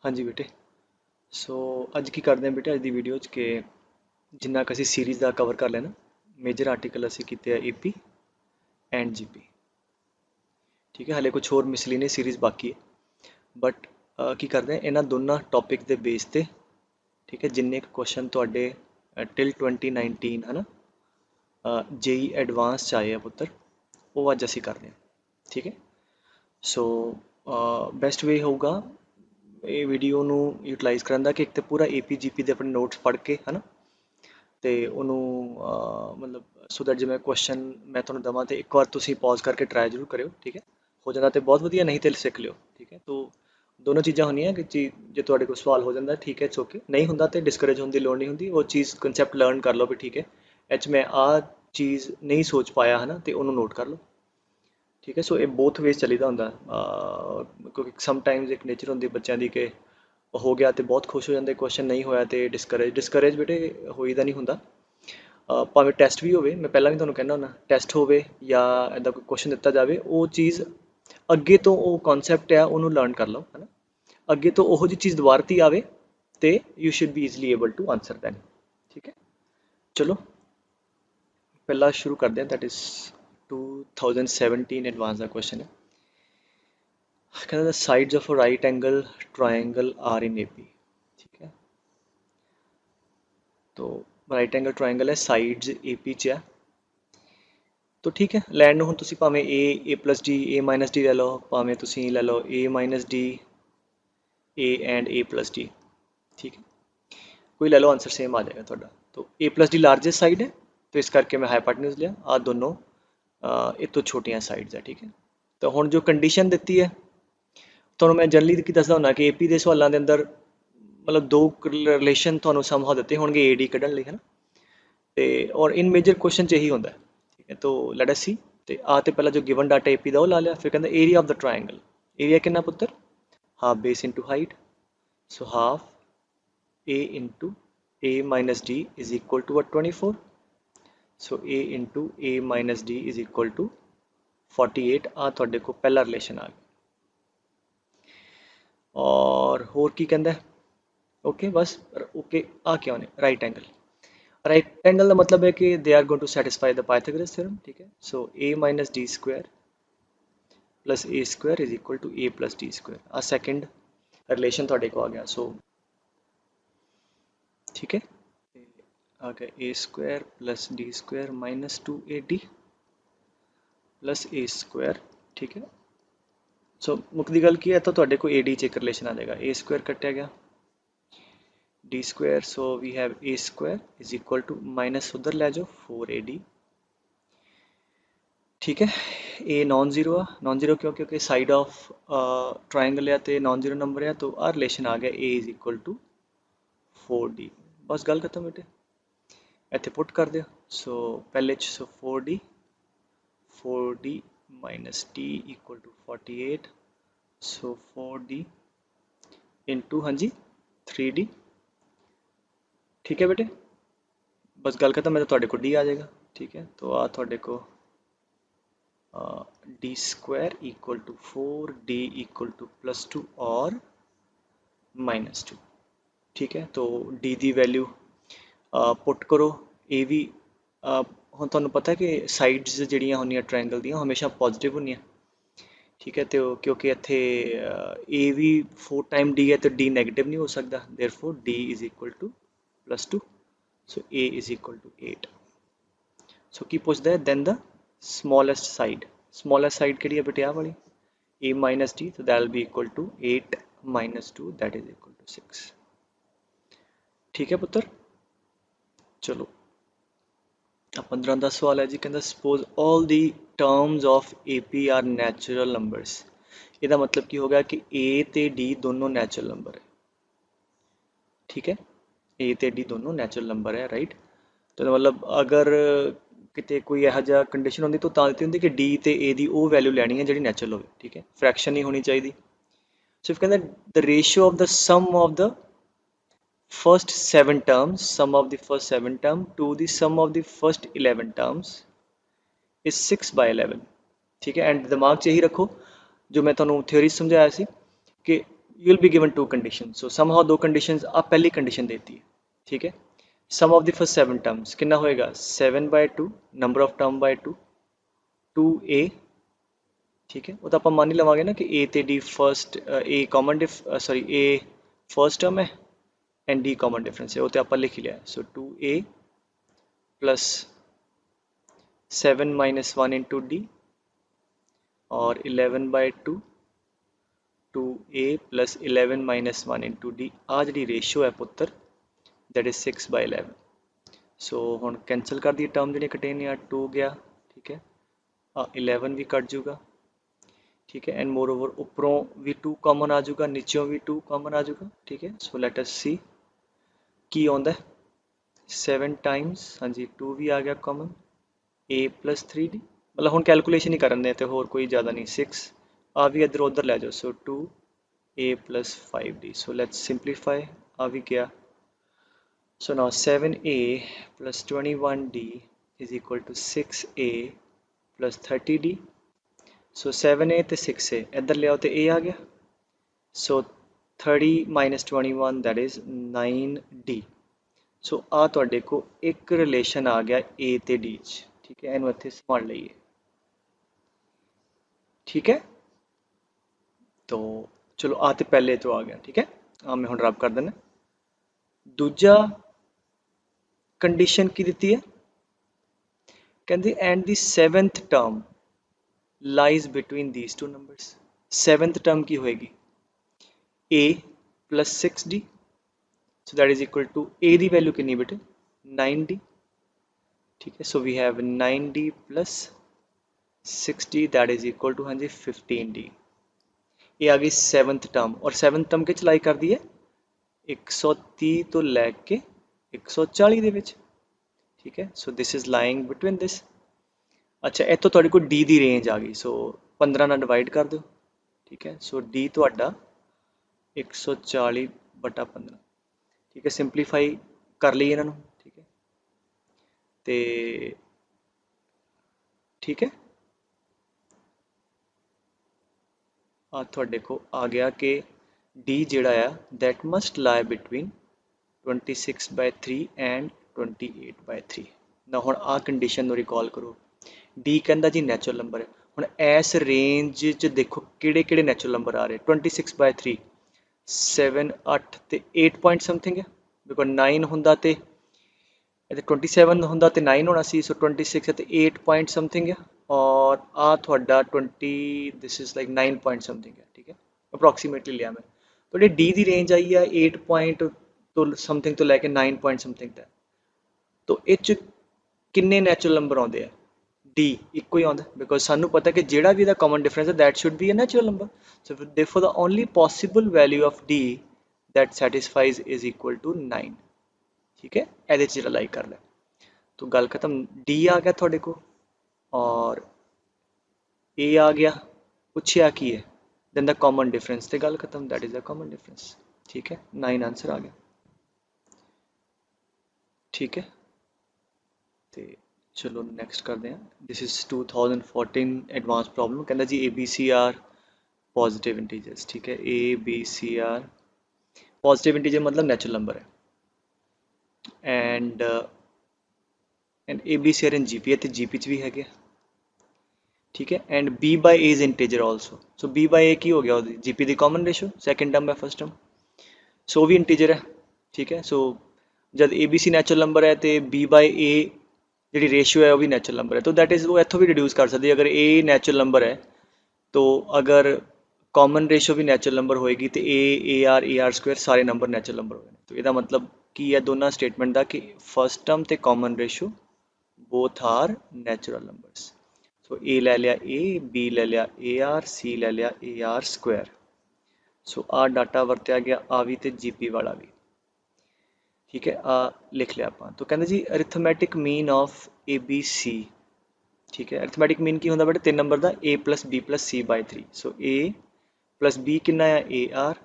हाँ जी बेटे। सो अज की करते हैं बेटे अज की वीडियो कि जिन्ना क असी सीरीज़ का कवर कर लेना। मेजर आर्टिकल असी कीते AP एंड GP। ठीक है, हाले कुछ होर मिसलीनियस सीरीज़ बाकी है बट की करते हैं इन्हां दोनों टॉपिक के बेस ते। ठीक है, जिन्ने क्वेश्चन तुहाडे टिल 2019 है ना JEE एडवांस च आए हैं पुत्तर, वो अज असी करते हैं। ठीक है, सो बेस्ट वे होगा ये वीडियो ਨੂੰ यूटिलाइज़ ਕਰਨ ਦਾ कि एक तो पूरा AP GP ਦੇ अपने नोट्स पढ़ के है ना ਤੇ ਉਹਨੂੰ ਮਤਲਬ ਸੋ ਦੈਟ ਜਿਵੇਂ ਕੁਐਸਚਨ ਮੈਂ ਤੁਹਾਨੂੰ ਦਵਾਂ ਤੇ ਇੱਕ ਵਾਰ ਤੁਸੀਂ ਪੌਜ਼ ਕਰਕੇ ਟਰਾਈ ਜ਼ਰੂਰ ਕਰਿਓ। ਠੀਕ ਹੈ, ਹੋ ਜਾਂਦਾ ਤੇ ਬਹੁਤ ਵਧੀਆ, ਨਹੀਂ ਤੇ ਸਿੱਖ ਲਿਓ। ਠੀਕ ਹੈ, ਤੋ ਦੋਨੋਂ ਚੀਜ਼ਾਂ ਹੁੰਦੀਆਂ ਕਿ ਜੇ ਤੁਹਾਡੇ ਕੋਲ ਸਵਾਲ ਹੋ ਜਾਂਦਾ ਠੀਕ ਹੈ, ਇਟਸ ਓਕੇ, ਨਹੀਂ ਹੁੰਦਾ ਤੇ ਡਿਸਕਰੇਜ ਹੋਣ ਦੀ ਲੋੜ ਨਹੀਂ ਹੁੰਦੀ। ਉਹ ਚੀਜ਼ ਕਨਸੈਪਟ ਲਰਨ ਕਰ ਲਓ ਵੀ ਠੀਕ ਹੈ ਇਹ 'ਚ ਮੈਂ ਆਹ ਚੀਜ਼ ਨਹੀਂ ਸੋਚ ਪਾਇਆ ਹੈ ਨਾ, ਤੇ ਉਹਨੂੰ ਨੋਟ ਕਰ ਲਓ। ਠੀਕ ਹੈ, ਸੋ ਇਹ ਬੋਥ ਵੇਜ਼ ਚੱਲੀਦਾ ਹੁੰਦਾ ਕਿਉਂਕਿ ਸਮਟਾਈਮਜ਼ ਇੱਕ ਨੇਚਰ ਹੁੰਦੀ ਬੱਚਿਆਂ ਦੀ ਕਿ ਹੋ ਗਿਆ ਤੇ ਬਹੁਤ ਖੁਸ਼ ਹੋ ਜਾਂਦੇ, ਕੁਐਸਚਨ ਨਹੀਂ ਹੋਇਆ ਤੇ ਡਿਸਕਰੇਜ ਬੇਟੇ ਹੋਈਦਾ ਨਹੀਂ ਹੁੰਦਾ। ਭਾਵੇਂ ਟੈਸਟ ਵੀ ਹੋਵੇ, ਮੈਂ ਪਹਿਲਾਂ ਵੀ ਤੁਹਾਨੂੰ ਕਹਿੰਦਾ ਹੁੰਦਾ ਟੈਸਟ ਹੋਵੇ ਜਾਂ ਇੱਦਾਂ ਕੋਈ ਕੁਐਸਚਨ ਦਿੱਤਾ ਜਾਵੇ, ਉਹ ਚੀਜ਼ ਅੱਗੇ ਤੋਂ ਉਹ ਕਨਸੈਪਟ ਆ ਉਹਨੂੰ ਲਰਨ ਕਰ ਲਓ ਹੈ ਨਾ। ਅੱਗੇ ਤੋਂ ਉਹੋ ਜਿਹੀ ਚੀਜ਼ ਦੁਬਾਰਾ ਤੀ ਆਵੇ ਤੇ you should be easily able to answer then. ਠੀਕ ਹੈ, ਚਲੋ ਪਹਿਲਾਂ ਸ਼ੁਰੂ ਕਰਦੇ ਹਾਂ। ਦੈਟ ਇਜ਼ 2017 ਐਡਵਾਂਸ ਦਾ ਕੁਐਸਚਨ ਹੈ। ਕਹਿੰਦਾ the sides of a right angle triangle are in AP। ठीक है, तो राइट एंगल ट्रायंगल है, साइड्स AP च है। तो ठीक है, लैंड ਨੂੰ ਹੁਣ ਤੁਸੀਂ ਭਾਵੇਂ A+D A-D ਲੈ ਲਓ, ਭਾਵੇਂ ਤੁਸੀਂ ਲੈ ਲਓ A-D A and A+D। ठीक है, कोई ले लो, आंसर सेम आ जाएगा ਤੁਹਾਡਾ। तो A+D लार्जेस्ट साइड है तो इस करके मैं हाइपोटेन्यूज लिया। आ दोनों ਇਹ ਤੋਂ ਛੋਟੀਆਂ ਸਾਈਡਸ ਹੈ। ਠੀਕ ਹੈ, ਤਾਂ ਹੁਣ ਜੋ ਕੰਡੀਸ਼ਨ ਦਿੱਤੀ ਹੈ ਤੁਹਾਨੂੰ ਮੈਂ ਜਨਰਲੀ ਕੀ ਦੱਸਦਾ ਹੁੰਦਾ ਕਿ AP ਦੇ ਸਵਾਲਾਂ ਦੇ ਅੰਦਰ मतलब दो रिलेशन ਤੁਹਾਨੂੰ ਸਮਹਾਉ ਦਿੱਤੇ ਹੋਣਗੇ AD ਕੱਢਣ ਲਈ ਹੈ ਨਾ, ਤੇ ਔਰ ਇਨ ਮੇਜਰ ਕੁਐਸਚਨ ਚ ਇਹੀ ਹੁੰਦਾ ਹੈ। ਠੀਕ ਹੈ, तो लेट अस सी। ਤੇ ਆ ਤੇ ਪਹਿਲਾਂ ਜੋ ਗਿਵਨ ਡਾਟਾ AP ਦਾ ਉਹ ਲਾ ਲਿਆ, ਫਿਰ ਕਹਿੰਦਾ area of the triangle. Area ਕਿੰਨਾ ਪੁੱਤਰ? Half base into height, so half A into A minus D is equal to what, 24। so A into A minus D is equal to 48। ਆ ਤੁਹਾਡੇ ਕੋਲ ਪਹਿਲਾ ਰਿਲੇਸ਼ਨ ਆ ਗਿਆ। और होर की कहता है? ओके बस ओके। आ क्या होने राइट एंगल। राइट एंगल का मतलब है कि they are going to satisfy the Pythagoras theorem. ठीक है, so A minus D square plus A square is equal to A plus D square. आ सैकेंड रिलेशन थोड़े को आ गया। सो ठीक है, आ गया A square plus D square minus 2AD plus A square. ठीक है, सो मुक्ति गल की है तो थोड़े को AD च एक रिलेशन आ जाएगा। A स्क्वायर कटिया गया D square, so we have A square is equal to minus उधर ले जाओ 4AD। ठीक है, A नॉन जीरो आ, नॉन जीरो क्यों? क्योंकि साइड ऑफ ट्रायंगल है तो नॉन जीरो नंबर है, तो आ रिलेशन आ गया A is equal to 4D। बस गल खत्म बेटे, इतने पुट कर दिया। सो पहले so 4D minus D equal to 48। So 4D into हाँ जी 3D। ठीक है बेटे, बस गल खत्म है, तो थोड़े को D आ जाएगा। ठीक है, तो आ थोड़े को D square equal to 4D equal to +2 और -2। ठीक है, तो D की वैल्यू पुट करो। A भी ਹੁਣ ਤੁਹਾਨੂੰ पता है कि साइड्स ਜਿਹੜੀਆਂ ਹੁੰਦੀਆਂ ट्रायंगल ਦੀਆਂ हमेशा पॉजिटिव ਹੁੰਦੀਆਂ। ठीक है, तो क्योंकि इत्थे A भी 4 टाइम D है तो D नेगेटिव नहीं हो सकता, therefore D is equal to +2। So A is equal to 8। So की पूछता है देन द स्मॉलेस्ट साइड केड़ी है बेटे? आ वाली A माइनस D, तो that will be equal to 8 minus 2 that is equal to 6। ठीक है पुत्र, चलो 15 का सवाल है जी। कहता suppose all the terms of AP are natural numbers. इसका मतलब की हो गया कि A ते D दोनों नैचुरल नंबर है। ठीक है, A ते D दोनों नैचुरल नंबर है, राइट। तो मतलब अगर कितने कोई यह जहा कंडीशन होती तो दी होंगी कि D ते A की वो वैल्यू लैनी है जी नैचुरल हो। ठीक है, फ्रैक्शन नहीं होनी चाहिए। सिर्फ कहते the ratio of the sum of the first 7 terms, sum of the first 7 term to the sum of the first 11 terms is 6/11। ठीक है, एंड दिमाग च यही रखो जो मैं थोड़ा थ्योरी समझाया सी कि you will be given two condition, so somehow दो कंडीशंस आप पहली कंडीशन देती है, ठीक है। Sum of the first 7 terms कितना होएगा 7/2 number of term by 2 2a, ठीक है। वो तो आप मान ही लवांगे ना कि a ਤੇ d first a common sorry a first term है एंड d कॉमन डिफरेंस है, वो तो आप लिख ही लिया है। So 2a plus 7 minus 1 into d और 11/2 2a plus 11 minus 1 into d आ जी रेशो है पुत्र दैट इज 6/11। सो हम कैंसल कर दी टर्म जी कटेनिया 2 गया, ठीक है। 11 भी कट जूगा, ठीक है। एंड मोर ओवर उपरों भी 2 कॉमन आ जाऊगा, नीचों भी 2 कॉमन आ जाऊगा, ठीक है। सो लेट अस सी की आंदा 7 टाइम्स, हाँ जी 2 भी आ गया कॉमन, a प्लस 3d, मतलब हम कैलकुलेशन ही करने तो होर कोई ज़्यादा नहीं, 6 आ भी इधर उधर ले जाओ। So 2a plus 5d, so let's simplify, आ भी गया। So now 7a plus 21d is equal to 6a plus 30d। So 7a तो 6a इधर ले आओ तो a आ गया। सो 30 माइनस 21 दैट इज 9d। सो आ तुहाडे को एक रिलेशन आ गया a ते d च, ठीक है। इन्हू इत्थे संभाल लईए, ठीक है। तो चलो आ तो पहले तो आ गया, ठीक है। मैं हुण रब कर देना। दूजा कंडीशन की दी है, कहते and the 7th term lies between these two numbers. 7th term की होएगी a plus 6d, so that is equal to a की वैल्यू कितनी बेटे 9d, ठीक है। So we have 9d plus 6d that is equal to हाँ जी 15d। ये आ गई 7th टर्म, और 7th टर्म के चलाई कर दी है 130 तो लैके 140 ਦੇ ਵਿੱਚ, ठीक है। So this is lying between this. अच्छा इतों ਤੁਹਾਡੇ ਕੋਲ d ਦੀ ਰੇਂਜ ਆ ਗਈ, सो 15 ਨਾਲ डिवाइड कर दो, ठीक है। सो d ਤੁਹਾਡਾ 140/15, ठीक है। सिंपलीफाई कर ਲਈ ਇਹਨਾਂ ਨੂੰ, ठीक है। ਤੇ ठीक है ਆ ਤੁਹਾਡੇ ਕੋ ਆ ਗਿਆ ਕਿ d ਜਿਹੜਾ ਆ that must lie between 26/3 and 28/3। ਨਾ ਹੁਣ ਆ ਕੰਡੀਸ਼ਨ ਨੂੰ ਰਿਕਾਲ ਕਰੋ, d ਕਹਿੰਦਾ ਜੀ ਨੈਚੁਰਲ ਨੰਬਰ ਹੈ। ਹੁਣ ਇਸ ਰੇਂਜ 'ਚ ਦੇਖੋ ਕਿਹੜੇ ਕਿਹੜੇ ਨੈਚੁਰਲ ਨੰਬਰ ਆ ਰਹੇ 26/3 7 8 ਤੇ 8 ਪੁਆਇੰਟ ਸਮਥਿੰਗ ਹੈ, ਬਿਕੋਜ਼ 9 ਹੁੰਦਾ ਤੇ ਇਹਦੇ 27 ਹੁੰਦਾ ਤੇ 9 ਹੋਣਾ ਸੀ। ਸੋ 26 ਤੇ 8 ਪੁਆਇੰਟ ਸਮਥਿੰਗ ਹੈ, ਔਰ ਆ ਤੁਹਾਡਾ 20 this is like 9 point something ਹੈ, ਠੀਕ ਹੈ। ਅਪਰੋਕਸੀਮੇਟਲੀ ਲਿਆ ਮੈਂ, ਤੁਹਾਡੀ d ਦੀ ਰੇਂਜ ਆਈ ਹੈ 8 ਪੁਆਇੰਟ ਤੋਂ ਸਮਥਿੰਗ ਤੋਂ ਲੈ ਕੇ 9 ਪੁਆਇੰਟ ਸਮਥਿੰਗ ਤੱਕ। तो ਇਹ ਕਿੰਨੇ ਨੈਚੁਰਲ ਨੰਬਰ ਆਉਂਦੇ ਆ d ਇੱਕੋ ਹੀ ਆਉਂਦਾ, ਬਿਕੋਜ਼ ਸਾਨੂੰ ਪਤਾ ਕਿ ਜਿਹੜਾ ਵੀ ਇਹਦਾ ਕਾਮਨ ਡਿਫਰੈਂਸ ਹੈ that should be a natural number, so therefore the only possible value of d that satisfies is equal to 9, ठीक है। ਇਹਦੇ ਚ ਜਿਹੜਾ ਲਾਈਕ ਕਰ ਲੈ, तो ਗੱਲ ਖਤਮ। d ਆ ਗਿਆ ਤੁਹਾਡੇ ਕੋ ਔਰ a ਆ ਗਿਆ, ਪੁੱਛਿਆ ਕੀ ਹੈ then the common difference, ਤੇ ਗੱਲ ਖਤਮ, that is the common difference, ठीक है। 9 आंसर आ गया, ठीक है। तो चलो नैक्सट करते हैं। दिस इज़ 2014 एडवांस प्रॉब्लम, कहना जी ABCR पॉजिटिव इंटीजर्स, ठीक है। ABCR पॉजिटिव इंटीजर मतलब नेचुरल नंबर है, एंड ABCR इन GP है तो GP च भी है, ठीक है। And B/A is integer also, so B/A की हो गया GP की कॉमन रेशो, सैकेंड टर्म है फर्स्ट टर्म, सो भी इंटीजर है, ठीक है। सो जब ABC नैचुरल नंबर है तो B/A जी रेशियो है वो भी नैचुरल नंबर है, तो दैट इज़ वो इतों भी रिड्यूस कर सकते। अगर A नैचुरल नंबर है तो अगर कॉमन रेशियो भी नैचुरल नंबर होएगी तो AR सारे नंबर नैचुरल नंबर होने। तो यदा मतलब की है दोनों स्टेटमेंट का कि फर्स्ट टर्म तो common ratio both are natural numbers. So A ले लिया A, B ले लिया AR, C ले लिया AR²। सो आ डाटा वरत्या गया, आ भी तो GP वाला भी, ठीक है। लिख लिया आप। तो कहते जी अरिथमैटिक मीन ऑफ ABC, ठीक है। अरिथमैटिक मीन की होंगे बेटे 3 नंबर का A plus B plus C/3। So A plus B कितना है AR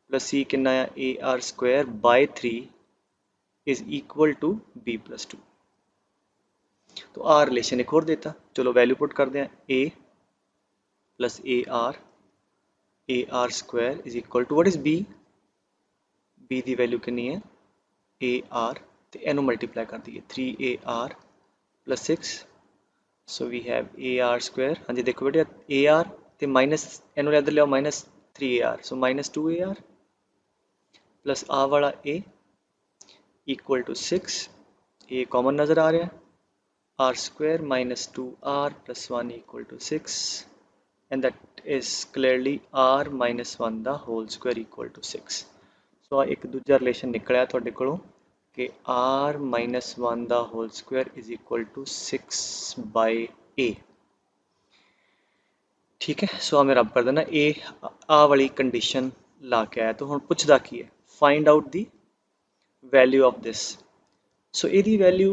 प्लस C कितना है AR²/3 is equal to B plus 2। तो आ रिलेशन एक और देता, चलो वैल्यू पुट करते हैं A plus AR AR square is equal to what is B? B the value ਕਿੰਨੀ ਹੈ AR ਤੇ ਇਹਨੂੰ ਮਲਟੀਪਲਾਈ ਕਰ ਦਈਏ 3AR plus 6. So we have AR square. हाँ जी देखो बेटे AR ਤੇ माइनस ਇਹਨੂੰ ਇੱਧਰ ਲਿਆਓ minus 3AR. So minus 2AR plus ਆ ਵਾਲਾ A equal to 6. A common नज़र आ रहा है. R square minus 2R plus 1 equal to 6. And that is clearly R minus 1 the whole square equal to 6. So एक दूजा रिलेशन निकलिया थोड़े कोलों कि R minus 1 the whole square is equal to 6 by A. ठीक है. सो मैं रब कर देना A आ वाली कंडीशन ला के आया तो हम पूछदा की है find out the value of this. So ਇਹਦੀ ਵੈਲਿਊ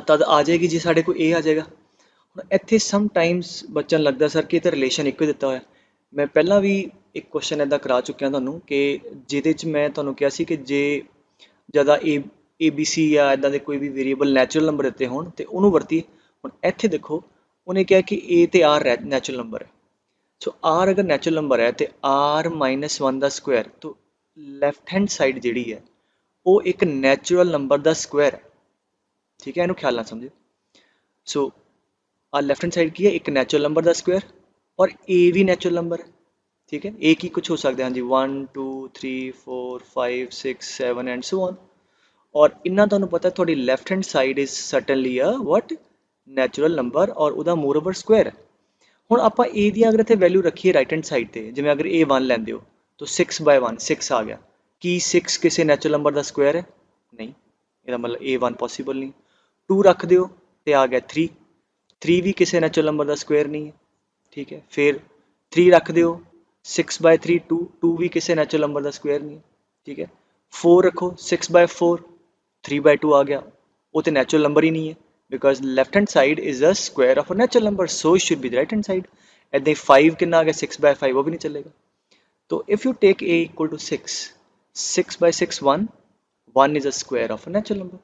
तद आ जाएगी जी साढ़े को ए आ जाएगा. ਹੁਣ ਇੱਥੇ ਸਮਟਾਈਮਸ ਬੱਚਿਆਂ ਨੂੰ ਲੱਗਦਾ ਸਰ ਕਿ ਇਹ ਤਾਂ ਰਿਲੇਸ਼ਨ ਇੱਕੋ ਹੀ ਦਿੱਤਾ ਹੋਇਆ. ਮੈਂ ਪਹਿਲਾਂ ਵੀ ਇੱਕ ਕੁਐਸਚਨ ਇੱਦਾਂ ਕਰਾ ਚੁੱਕਿਆ ਤੁਹਾਨੂੰ ਕਿ ਜਿਹਦੇ 'ਚ ਮੈਂ ਤੁਹਾਨੂੰ ਕਿਹਾ ਸੀ ਕਿ ਜੇ ਜ਼ਿਆਦਾ ABC ਜਾਂ ਇੱਦਾਂ ਦੇ ਕੋਈ ਵੀ ਵੇਰੀਏਬਲ ਨੈਚੁਰਲ ਨੰਬਰ ਦਿੱਤੇ ਹੋਣ ਤੇ ਉਹਨੂੰ ਵਰਤੀ. ਹੁਣ ਇੱਥੇ ਦੇਖੋ ਉਹਨੇ ਕਿਹਾ ਕਿ A ਤੇ R ਨੈਚੁਰਲ ਨੰਬਰ ਹੈ. ਸੋ R ਅਗਰ ਨੈਚੁਰਲ ਨੰਬਰ ਹੈ ਤੇ R ਮਾਈਨਸ 1 ਦਾ ਸਕੁਆਇਰ ਤਾਂ ਲੈਫਟ ਹੈਂਡ ਸਾਈਡ ਜਿਹੜੀ ਹੈ ਉਹ ਇੱਕ ਨੈਚੁਰਲ ਨੰਬਰ ਦਾ ਸਕੁਆਇਰ ਹੈ. ठीक है ਇਹਨੂੰ ख्याल ना समझो. सो आ लेफ्ट हैंड साइड की है एक नैचुरल नंबर का स्क्वायर और ए भी नैचुरल नंबर है. ठीक है ए की कुछ हो सकते हैं हाँ जी 1 2 3 4 5 6 7 एंड सो ऑन. और इन्ना तुहानू पता है थोड़ी left hand side is certainly a what natural number और उहदा मोर ओवर स्क्वायर है. हुण आपां ए दी अगर इत्थे वैल्यू रखीए राइट हैंड साइड ते जिवें अगर ए 1 लैंदे हो तो 6 by 1 6 आ गया. की 6 किसी नैचुरल नंबर का स्क्वायर है? नहीं. ਇਹਦਾ मतलब A1 पॉसिबल नहीं. 2 रख दो तो आ गया 3. 3 भी किसी नैचुरल नंबर का स्क्वायर नहीं है. ठीक है फिर 3 रख दो 6 by 3 2. 2 भी किसी नैचुरल नंबर का स्क्वायर नहीं है. ठीक है 4 रखो 6 by 4 3 by 2 आ गया. वो तो नैचुरल नंबर ही नहीं है because left hand side is a square of a natural number so should be the right hand side. ऐसे ही 5 कितना आ गया 6 by 5 वो भी नहीं चलेगा. तो if you take A equal to 6 6 by 6 1 1 is a square of a natural number.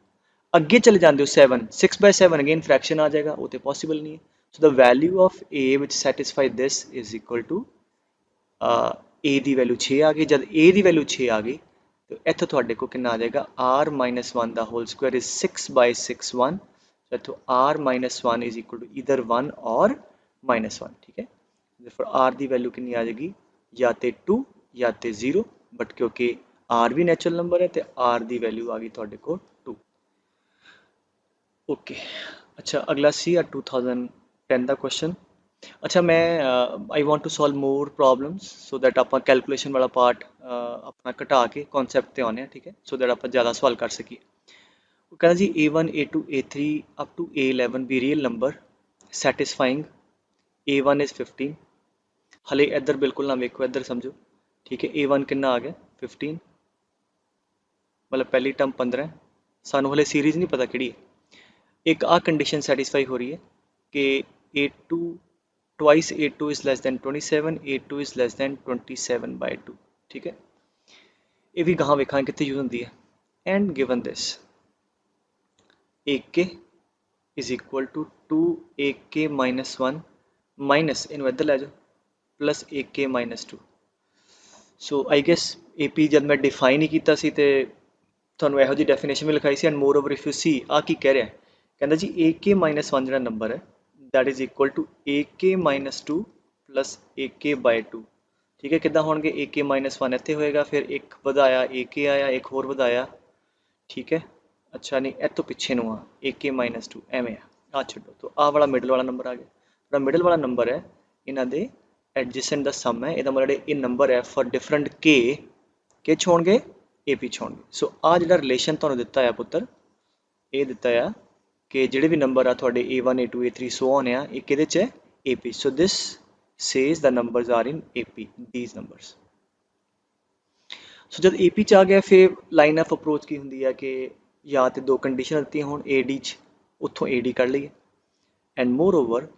अगे चले जाते हो 7 6 by 7 अगेन फ्रैक्शन आ जाएगा वो तो पॉसिबल नहीं है. So the value of A which satisfy this is equal to A की वैल्यू 6 आ गई. जब A की वैल्यू 6 आ गई तो इतों थोड़े को कितना आ जाएगा R minus 1 the whole square is 6 by 6 1. तो इतों R minus 1 is equal to either 1 और -1. ठीक है फिर R की वैल्यू कितनी आ जाएगी या तो 2 या तो 0. बट क्योंकि R भी नैचुरल नंबर है तो R की वैल्यू आ गई थोड़े को 2. ओके अच्छा अगला सी 2010 का क्वेश्चन. अच्छा मैं I want to solve more problems so that आप कैलकुलेशन वाला पार्ट अपना घटा के कॉन्सैप्ट ते आने. ठीक है सो दैट आप ज़्यादा सवाल कर सकिए. वो कहना जी A1 A2 A3 up to A11 भी real number satisfying A1 is 15. हले इधर बिल्कुल ना वेखो इधर समझो. ठीक है A1 कितना आ गया 15 मतलब पहली टर्म 15 है. सानू हले सीरीज़ नहीं पता किहड़ी है. एक आ कंडीशन सैटिस्फाई हो रही है कि A2 twice A2 is less than 27 A2 is less than 27 by 2. ठीक है ये भी गहाँ वेखा कितने यूज होती है. And given this AK is equal to 2AK minus 1 minus इन इधर लै जाओ plus AK minus 2. So I guess AP जब मैं डिफाइन ही किया सी ते ਤੁਹਾਨੂੰ ਇਹੋ ਜੀ ਡੈਫੀਨੇਸ਼ਨ ਵੀ ਲਿਖਾਈ ਸੀ. And moreover if you see ਆ ਕੀ ਕਹਿ ਰਿਹਾ ਕਹਿੰਦਾ ਜੀ AK minus 1 ਜਿਹੜਾ ਨੰਬਰ ਹੈ that is equal to AK minus 2 plus AK by 2. ठीक है कितना होंगे AK minus 1 ਇੱਥੇ ਹੋਏਗਾ ਫਿਰ ਇੱਕ ਵਧਾਇਆ AK ਆਇਆ ਇੱਕ ਹੋਰ ਵਧਾਇਆ. ठीक है अच्छा नहीं ਇਹ ਤੋਂ ਪਿੱਛੇ ਨੂੰ ਆ AK minus 2 ਐਵੇਂ ਆ ਛੱਡੋ. तो ਆਹ ਵਾਲਾ ਮਿਡਲ ਵਾਲਾ ਨੰਬਰ ਆ ਗਿਆ. ਜਿਹੜਾ ਮਿਡਲ ਵਾਲਾ ਨੰਬਰ ਹੈ ਇਹਨਾਂ ਦੇ ਐਡਜੈਸੈਂਟ ਦਾ ਸਮ ਹੈ. ਇਹਦਾ ਮਤਲਬ ਇਹ ਨੰਬਰ ਹੈ ਫॉर डिफरेंट के ਹੋਣਗੇ AP ਹੋਣਗੇ. ਸੋ ਆ ਜਿਹੜਾ ਰਿਲੇਸ਼ਨ ਤੁਹਾਨੂੰ ਦਿੱਤਾ ਆ ਪੁੱਤਰ ਇਹ ਦਿੱਤਾ ਆ कि ਜਿਹੜੇ भी नंबर आ थोड़े A1 A2 A3 so on आ ये किहदे च है AP. So this says the numbers are in AP these numbers. So जब AP च आ गया फिर लाइन ऑफ अप्रोच की होंगी है कि या तो दो कंडीशन दी हो AD च उत्थों AD कढ़ लीए. एंड मोर ओवर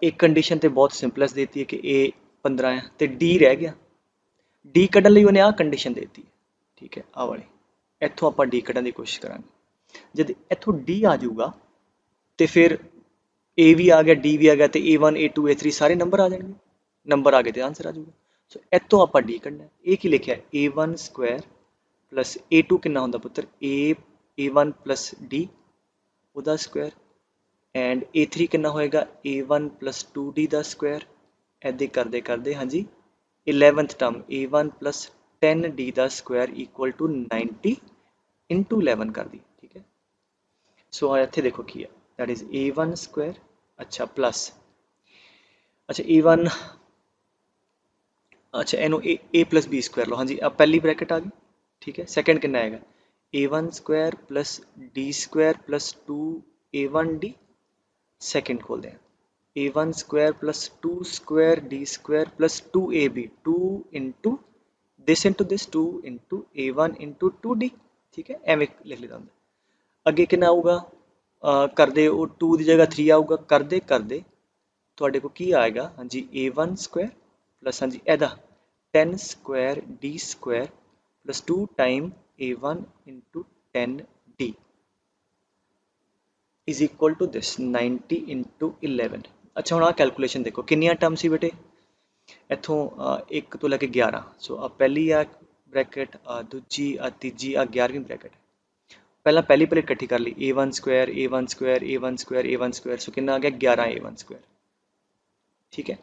एक कंडीशन तो बहुत सिंपलेस्ट देती है कि A 15 है तो D रह गया. D कढ़न लई उन्हें आ कंडीशन देती है. ठीक है आ वाली इत्थों आपां D कढ़न की कोशिश करांगे. जब इत्थों D आ जाऊगा तो फिर A भी आ गया D भी आ गया तो A1 A2 A3 सारे नंबर आ जाएंगे. ਨੰਬਰ ਆ ਗਏ ਤੇ ਆਂਸਰ ਆ ਜਾਊਗਾ। ਸੋ ਇੱਥੋਂ ਆਪਾਂ ਡੀ ਕੱਢਣਾ। ਇਹ ਕੀ ਲਿਖਿਆ a1 ਸਕੁਆਇਰ ਪਲੱਸ a2 ਕਿੰਨਾ ਹੁੰਦਾ ਪੁੱਤਰ a1 ਪਲੱਸ ਡੀ ਉਹਦਾ ਸਕੁਆਇਰ ਐਂਡ a3 ਕਿੰਨਾ ਹੋਏਗਾ a1 ਪਲੱਸ 2d ਦਾ ਸਕੁਆਇਰ। ਇੱਦਾਂ ਕਰਦੇ ਕਰਦੇ ਹਾਂਜੀ 11th term a1 plus 10d ਦਾ ਸਕੁਆਇਰ ਇਕੁਅਲ ਟੂ 90 ਇੰਟੂ 11 ਕਰ ਦੀ। ਠੀਕ ਹੈ, ਸੋ ਇੱਥੇ ਦੇਖੋ ਕੀ ਹੈ ਦੈਟ ਇਜ਼ a1 ਸਕੁਆਇਰ ਅੱਛਾ ਪਲੱਸ ਅੱਛਾ a1 ਅੱਛਾ ਇਹਨੂੰ a ਪਲੱਸ b ਸਕੁਆਇਰ ਲਓ। ਹਾਂਜੀ अब पहली ब्रैकेट आ गई। ठीक है, सेकंड कितना आएगा a1 square plus d square plus 2a1d। Second खोल दें a1 square plus 2 square d square plus 2ab 2 into this 2 into a1 into 2d। ठीक है, एवं लिख लेता हूँ। अगे कितना आऊगा करदे वो 2 की जगह 3 आऊगा करदे करदे ਤੁਹਾਡੇ को की आएगा ਹਾਂਜੀ a1 स्क्वायर प्लस हाँ जी एदा 10 square d square plus 2 time a1 into 10d is equal to this 90 into 11। अच्छा हम आ कैलकुलेशन देखो किनिया टर्म सी बेटे इतों एक तो लैके 11। सो आ पहली आ ब्रैकेट दूजी आ तीजी आ 11वीं ब्रैकेट पहला पहली प्लेट इकट्ठी कर ली a1 square a1 square a1 square a1 square so कितना आ गया 11 a1 स्क्वायर। ठीक है,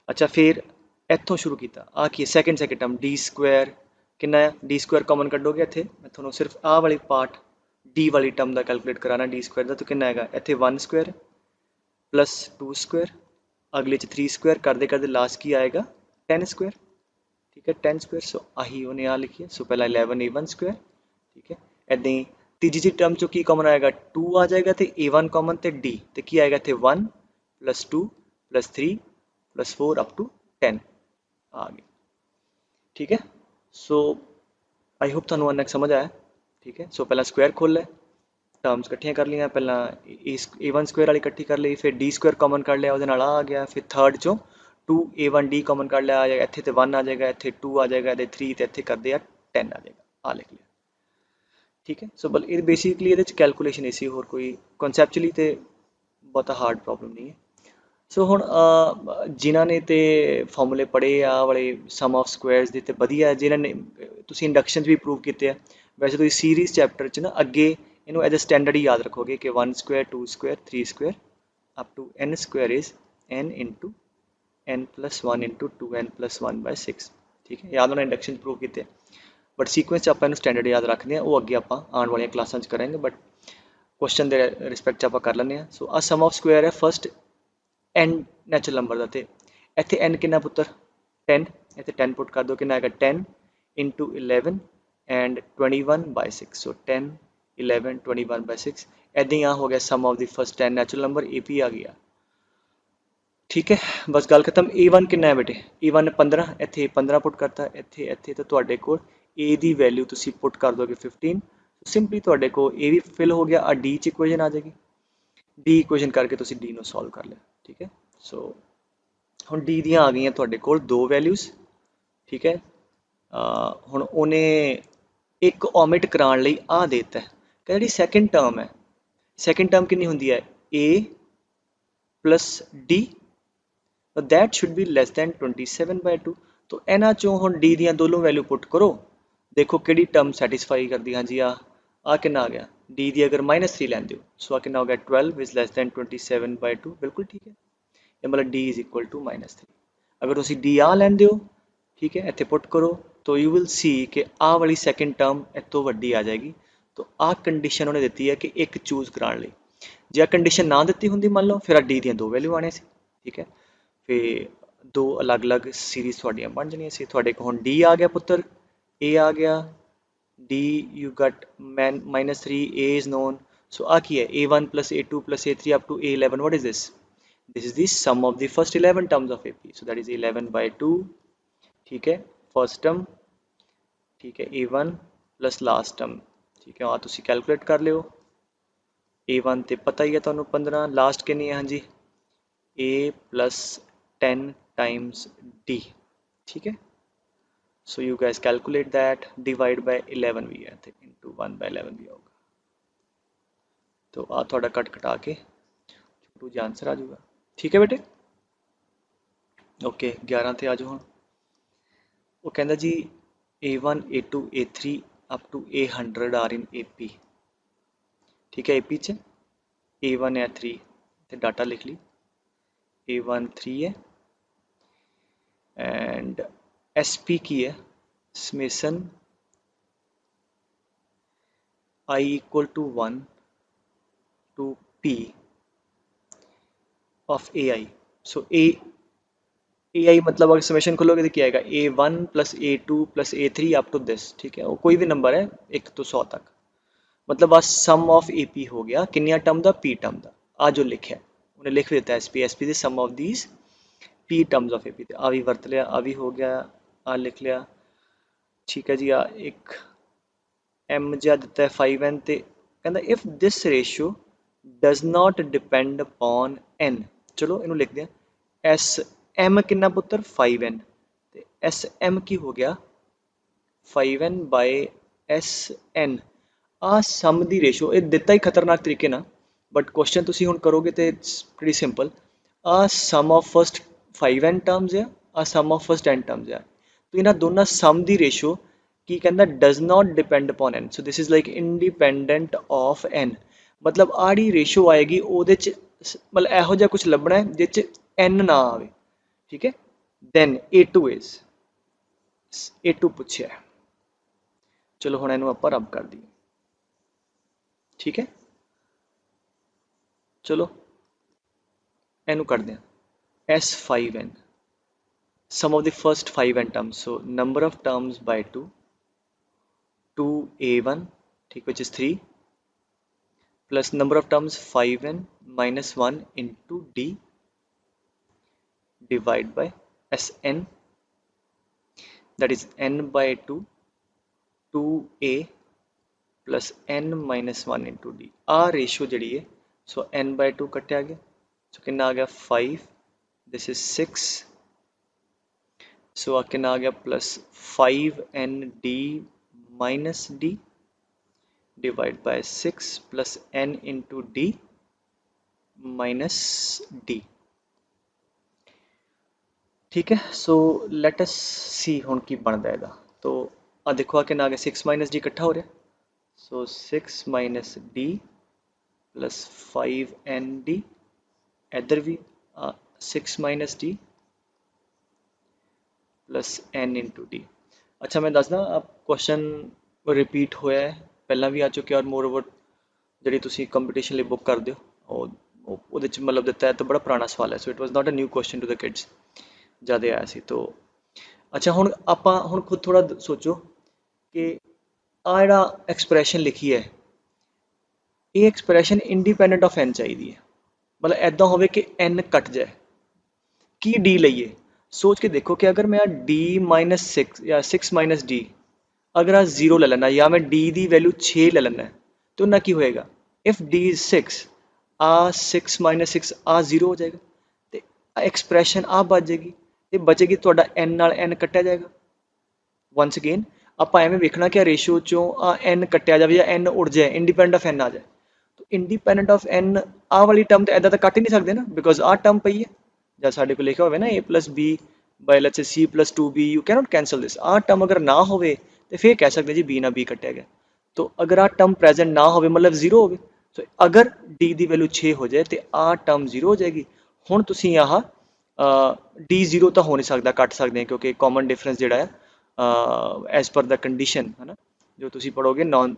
अच्छा फिर इतों शुरू किया आ की सैकेंड टर्म डी स्क्वायर कितना है डी स्क्वायर कॉमन कड्डोगे इतने मैं थोड़ा सिर्फ आ वाली पार्ट डी वाली टर्म का कैलकुलेट कराना डी स्क्वायर का तो कितना है इतने 1 स्क्वायर प्लस 2 स्क्वायर अगले 3 स्क्वायर करते करते लास्ट की आएगा 10 स्क्वायर। ठीक है 10 स्क्वायर सो आही उन्हें आ लिखिए सो पहला 11 a1 स्क्वायर। ठीक है, इदा ही तीजी टर्म चो की कॉमन आएगा 2 आ जाएगा तो a1 कॉमन तो डी तो की आएगा इतने 1 plus 2 plus 3 plus 4 up to 10 आ गए। ठीक है, सो आई होप थानू अन्न समझ आया। ठीक है, सो पहला स्क्वायर खोल ले टर्म्स इकट्ठियां कर लिया पहला a1 स्क्वायर वाली इकट्ठी कर ली फिर डी स्क्वायर कॉमन कर लिया वो आ गया फिर थर्ड चो 2a1 डी कॉमन कर लिया आ जाएगा इतने तो 1 आ जाएगा इतने 2 आ जाएगा इतने 3 तो इतने कर दिया 10 आ जाएगा आ लिख लिया। ठीक है, सो बल ये बेसिकली ये कैलकुलेशन इसी होर कोई कॉन्सैप्चुअली तो बहुत हार्ड प्रॉब्लम नहीं है। सो हुण जिन्हां ने तो फॉर्मूले पढ़े आ वाले सम ऑफ स्क्वायर्स दे ते वधिया जिन्हां ने तुसीं इंडक्शन भी प्रूव किए वैसे तुसीं सीरीज़ चैप्टर च ना अगे इनू एज ए स्टैंडर्ड ही याद रखोगे कि 1 square 2 square 3 square up to n square is n into n plus 1 into 2n plus 1 by 6। ठीक है, याद होना इंडक्शन प्रूव किए बट सीक्वेंस आप स्टैंडर्ड याद रखते हैं वो अगे आप आने वाली क्लासा करेंगे बट क्वेश्चन के रिस्पैक्ट आप कर लें। सो आ सम ऑफ स्क्वायर है फर्स्ट n नैचुरल नंबर का तो इतने n कितना पुत्र 10 इतने 10 पुट कर दो कि 10 into 11 and 21 by 6 so 10 11 21 by 6 ऐदा ही हो गया sum of the first 10 natural number AP आ गया। ठीक है, बस गल खत्म। A1 कितना है बेटे A1 ने 15 इतने 15 पुट करता इतने इतने तो तुहाडे कोल A की वैल्यू तुसी पुट कर दोगे 15 सिंपली तुहाडे को A भी फिल हो गया D च इक्वेशन आ जाएगी D इक्वेशन करके तुसी D नू सॉल्व कर लिया। ठीक है, सो हुण D दियां आ गई तुहाडे कोल दो वैल्यूज़। ठीक है, हुण उन्हें एक ओमिट कराने लई आ देता है कि जिहड़ी सैकेंड टर्म है सैकेंड टर्म कितनी होंदी है A plus D that should be less then 27/2 तो इन्हां चों हुण D दियां दोनों वैल्यू पुट करो देखो किहड़ी टर्म सैटिस्फाई करदी। हाँ जी आ कितना आ गया D दी अगर -3 लैंदे हो सो आ कितना हो गया 12 इज लैस दैन 27/2 बिल्कुल ठीक है ये मतलब D इज इक्वल टू -3। अगर तुसी D आ लैंदे हो ठीक है इत्थे पुट करो तो यू विल सी कि आ वाली सैकेंड टर्म इतों वड्डी आ जाएगी। तो आ कंडीशन उन्हें दी है कि एक चूज कराने लई जे आ कंडीशन ना दी होंदी मान लो फिर D दियां दो वैल्यू आने सी। ठीक है, फिर दो अलग अलग सीरीज़ थोड़ियां बन जानियां सी थोड़े को हुण D आ गया पुत्र A आ गया D you got -3 A is known so आ की है A1 plus A2 plus A3 up to A11 what is this? This is the sum of the first 11 terms of AP so that is 11/2। ठीक है, first term ठीक है A1 plus last term. ठीक है आ तुसी calculate कर लियो A1 तो पता ही है तुहानू 15 लास्ट कितनी है हाँ जी A प्लस 10 टाइम्स D। ठीक है, so you guys calculate that divide by 11 भी है तो into 1/11 भी होगा तो आ थोड़ा कट कटा के छोटू जी आंसर आ जाएगा। ठीक है बेटे, ओके 11 ਤੇ ਆ ਜਾਓ ਹੁਣ। ਉਹ ਕਹਿੰਦਾ ਜੀ A1 A2 A3 up to A100 are in AP। ਠੀਕ ਹੈ, AP ਚ A1 ਹੈ 3 ਤੇ ਡਾਟਾ ਲਿਖ ਲਈ। A1 3 ਹੈ एंड SP की है summation I equal to 1 to P of AI। So AI मतलब अगर समेशन खोलोगे तो क्या आएगा A1 plus A2 plus A3 up to this. ठीक है, वो कोई भी नंबर है 1 तो 100 तक, मतलब आ सम ऑफ AP हो गया किन्निया टर्म का P टर्म का। आ जो लिखा है उन्हें लिख देता है SP the sum of these P terms of AP। आ भी वरत लिया, आ भी हो गया, आ लिख लिया। ठीक है जी, आ एक M जिहा दिता है 5n ਤੇ ਕਹਿੰਦਾ if this ratio does not depend upon n। ਚਲੋ ਇਹਨੂੰ ਲਿਖਦੇ ਆ S M ਕਿੰਨਾ ਪੁੱਤਰ 5n ਤੇ S M ਕੀ ਹੋ ਗਿਆ 5n by SN। ਆ ਸਮ ਦੀ ਰੇਸ਼ੋ ਇਹ ਦਿੱਤਾ ਹੀ ਖਤਰਨਾਕ ਤਰੀਕੇ ਨਾਲ, ਬਟ ਕੁਐਸਚਨ ਤੁਸੀਂ ਹੁਣ ਕਰੋਗੇ ਤੇ ਇਟਸ ਪ੍ਰੀਟੀ ਸਿੰਪਲ। ਆ some of first 5n terms ਆ some of first n terms ਆ। तो ਇਹਨਾਂ ਦੋਨਾਂ ਸਮ ਦੀ ਰੇਸ਼ੋ ਕੀ ਕਹਿੰਦਾ does not depend upon n। So this is like independent of n। ਮਤਲਬ ਆੜੀ ਰੇਸ਼ੋ ਆਏਗੀ ਉਹਦੇ ਚ ਮਤਲਬ ਇਹੋ ਜਿਹਾ ਕੁਝ ਲੱਭਣਾ ਹੈ ਜਿਹ ਚ n ਨਾ ਆਵੇ। ਠੀਕ ਹੈ, ਦੈਨ A2 ਇਜ਼ A2 ਪੁੱਛਿਆ। ਚਲੋ ਹੁਣ ਇਹਨੂੰ ਆਪਾਂ ਰੱਬ ਕਰ ਦਈਏ। ਠੀਕ ਹੈ, ਚਲੋ ਇਹਨੂੰ ਕੱਢਦੇ ਹਾਂ S5n sum of the first 5n terms, so number of terms by 2 2A1 ठीक which is 3 plus number of terms 5n minus 1 into D divided by Sn, that is n by 2 2A plus n minus 1 into D। Uh ratio जी है सो n by 2 कट्या गया, सो कितना आ गया 5, this is 6, सो आ कितना आ गया plus 5ND minus D divide by 6 plus n into D minus D। ठीक है, सो लेट अस सी हुण की बनता है। तो आ देखो आ कितना आ गया 6 माइनस D इकट्ठा हो रहा, सो 6 माइनस D प्लस 5ND, इधर भी 6 minus D plus n into D. अच्छा मैं दसदा आप क्वेश्चन रिपीट होया है, पहला भी आ चुके और मोर ओवर जी तुम कंपीटिशन लिए बुक करते हो वो मतलब दिता है तो बड़ा पुराना सवाल है। So it was not a new question to the kids, ज़्यादा आया सी। तो अच्छा हुण आपां हुण खुद थोड़ा सोचो कि आ जिहड़ा एक्सप्रैशन लिखी है ये एक्सप्रैशन इंडिपेंडेंट ऑफ एन चाहिए है, मतलब ऐदा होवे कि एन कट जाए की डी लईए। सोच के देखो कि अगर मैं डी माइनस 6 या 6 माइनस डी अगर आ 0 ले लेना या मैं डी की वैल्यू 6 ले लेना तो ना की होएगा इफ डी इज 6 आ 6 माइनस 6 आ 0 हो जाएगा तो एक्सप्रैशन आ बच जाएगी, ये बचेगी तो एन नाल एन कट्टिया जाएगा। वंस अगेन आप एवं वेखना कि रेशियो चों आ एन कट्टिया जाए या एन उड़ जाए इंडिपेंडेंट ऑफ एन आ जाए। तो इंडिपेंडेंट ऑफ एन आ वाली टर्म तो इदा तो कट ही नहीं सकते ना, बिकॉज आ टर्म पई है ਜਾਂ ਸਾਡੇ ਕੋਲ ਲਿਖਿਆ ਹੋਵੇ ਨਾ a plus b by let's say c plus 2b, you cannot cancel this। ਆ ਟਰਮ ਅਗਰ ਨਾ ਹੋਵੇ ਤੇ ਫਿਰ ਕਹਿ ਸਕਦੇ ਜੀ b ਨਾਲ b ਕੱਟਿਆ ਗਿਆ। तो अगर आ टर्म प्रेजेंट ना हो मतलब 0 हो, तो अगर d की वैल्यू 6 हो जाए तो आ टर्म 0 हो जाएगी। हुण तुसीं आह d 0 तो हो नहीं सकता, कट सकते हैं क्योंकि कॉमन डिफरेंस जोड़ा है एज पर द कंडीशन है ना जो तुसीं पढ़ोगे नॉन